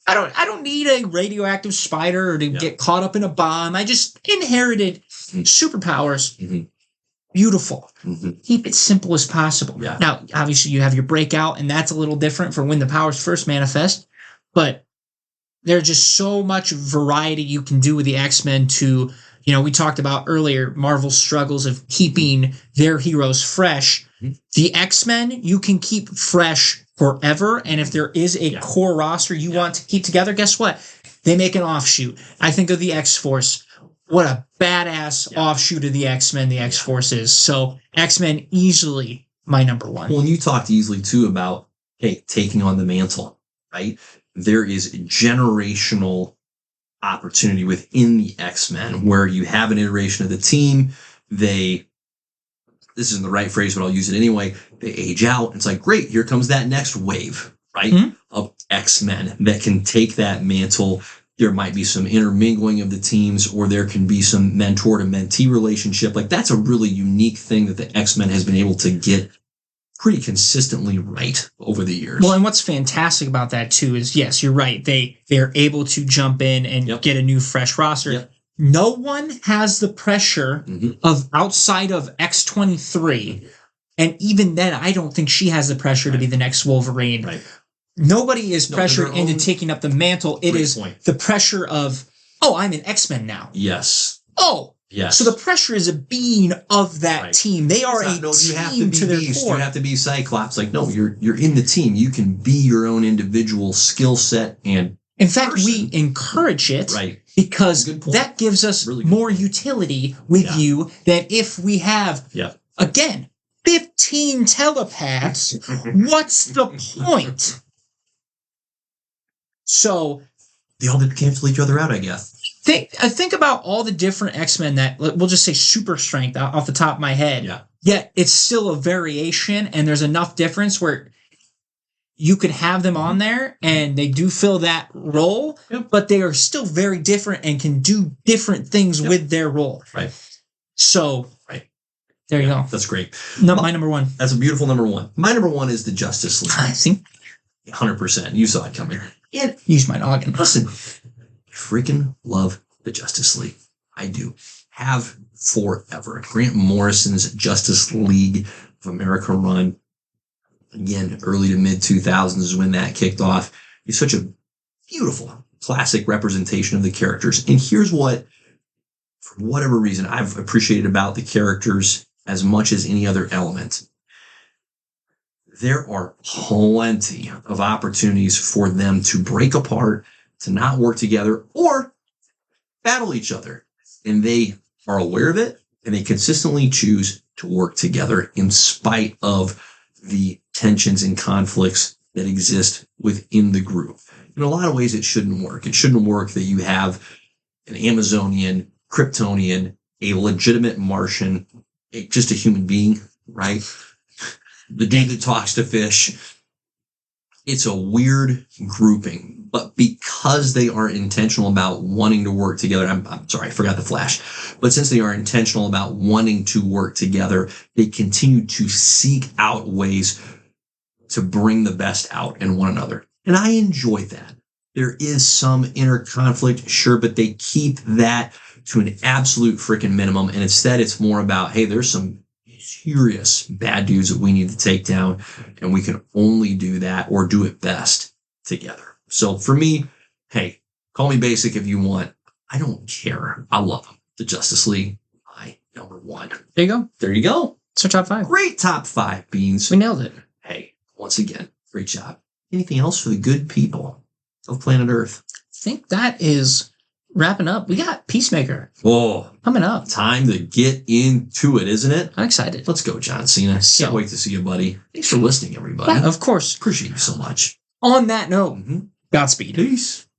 Speaker 1: I don't need a radioactive spider or to get caught up in a bomb. I just inherited superpowers. Beautiful. Keep it simple as possible. Now, obviously, you have your breakout, and that's a little different for when the powers first manifest. But there's just so much variety you can do with the X-Men to, we talked about earlier Marvel's struggles of keeping their heroes fresh.
Speaker 2: Mhm.
Speaker 1: The X-Men you can keep fresh forever, and if there is a core roster you want to keep together, guess what? They make an offshoot. I think of the X-Force. What a badass offshoot of the X-Men the X-Force is. So X-Men easily my number one.
Speaker 2: Well, and you talked easily too about, hey, taking on the mantle, right? There is generational opportunity within the X-Men where you have an iteration of the team. This isn't the right phrase, but I'll use it anyway. They age out. It's like, great, here comes that next wave, right?
Speaker 1: Mhm.
Speaker 2: Of X-Men that can take that mantle. There might be some intermingling of the teams, or there can be some mentor to mentee relationship. Like, that's a really unique thing that the X-Men has been able to get pretty consistently right over the years.
Speaker 1: Well, and what's fantastic about that too is, yes, you're right. They're able to jump in and get a new fresh roster.
Speaker 2: Yep.
Speaker 1: No one has the pressure of outside of X-23. And even then, I don't think she has the pressure to be the next Wolverine.
Speaker 2: Right.
Speaker 1: Nobody is pressured into
Speaker 2: own-
Speaker 1: taking up the mantle. It
Speaker 2: Great
Speaker 1: is
Speaker 2: point.
Speaker 1: the pressure of, oh, I'm an X-Men now.
Speaker 2: Yes.
Speaker 1: Oh,
Speaker 2: Yes.
Speaker 1: so the pressure is a being of that team. They are a
Speaker 2: you have to
Speaker 1: team
Speaker 2: be
Speaker 1: to their
Speaker 2: Beast,
Speaker 1: core.
Speaker 2: you have to be Cyclops. Like, no, you're in the team. You can be your own individual skill set and
Speaker 1: In fact,
Speaker 2: person.
Speaker 1: we encourage it
Speaker 2: right.
Speaker 1: because
Speaker 2: Good point.
Speaker 1: that gives us
Speaker 2: Really good
Speaker 1: more
Speaker 2: point.
Speaker 1: utility with
Speaker 2: Yeah.
Speaker 1: you than if we have,
Speaker 2: Yeah.
Speaker 1: again, 15 telepaths. What's the point? So
Speaker 2: They all cancel each other out, I guess.
Speaker 1: think about all the different X-Men that, we'll just say super strength off the top of my head.
Speaker 2: Yeah.
Speaker 1: Yet it's still a variation, and there's enough difference where you could have them on there and they do fill that role, but they are still very different and can do different things with their role.
Speaker 2: Right.
Speaker 1: So,
Speaker 2: Right.
Speaker 1: There you go.
Speaker 2: That's great.
Speaker 1: No, my number one.
Speaker 2: That's a beautiful number one. My number one is the Justice League.
Speaker 1: I think
Speaker 2: 100%. You saw it coming. And
Speaker 1: use my noggin.
Speaker 2: listen, I freaking love the Justice League. I do. Have forever. Grant Morrison's Justice League of America run, again, early to mid 2000s is when that kicked off. He's such a beautiful, classic representation of the characters. And here's what, for whatever reason, I've appreciated about the characters as much as any other element. There are plenty of opportunities for them to break apart, to not work together, or battle each other. And they are aware of it, and they consistently choose to work together in spite of the tensions and conflicts that exist within the group. In a lot of ways, it shouldn't work. It shouldn't work that you have an Amazonian, Kryptonian, a legitimate Martian, just a human being, right? The dude that talks to fish. It's a weird grouping, but because they are intentional about wanting to work together, I'm sorry, I forgot the Flash, but since they are intentional about wanting to work together, they continue to seek out ways to bring the best out in one another. And I enjoy that. There is some inner conflict, sure, but they keep that to an absolute freaking minimum. And instead, it's more about, hey, there's some serious bad dudes that we need to take down, and we can only do that or do it best together. So for me, hey, call me basic if you want. I don't care. I love them. The Justice League, my number one.
Speaker 1: There you go.
Speaker 2: There you go.
Speaker 1: It's our top five.
Speaker 2: Great top five, Beans.
Speaker 1: We nailed it.
Speaker 2: Hey, once again, great job. Anything else for the good people of planet Earth?
Speaker 1: I think that is wrapping up. We got Peacemaker
Speaker 2: Oh,
Speaker 1: coming up.
Speaker 2: time to get into it, isn't it?
Speaker 1: I'm excited.
Speaker 2: Let's go, John Cena.
Speaker 1: So-
Speaker 2: Can't wait to see you, buddy. Thanks for listening, everybody.
Speaker 1: Yeah, of course.
Speaker 2: Appreciate you so much.
Speaker 1: On that note,
Speaker 2: Mhm.
Speaker 1: Godspeed.
Speaker 2: Peace.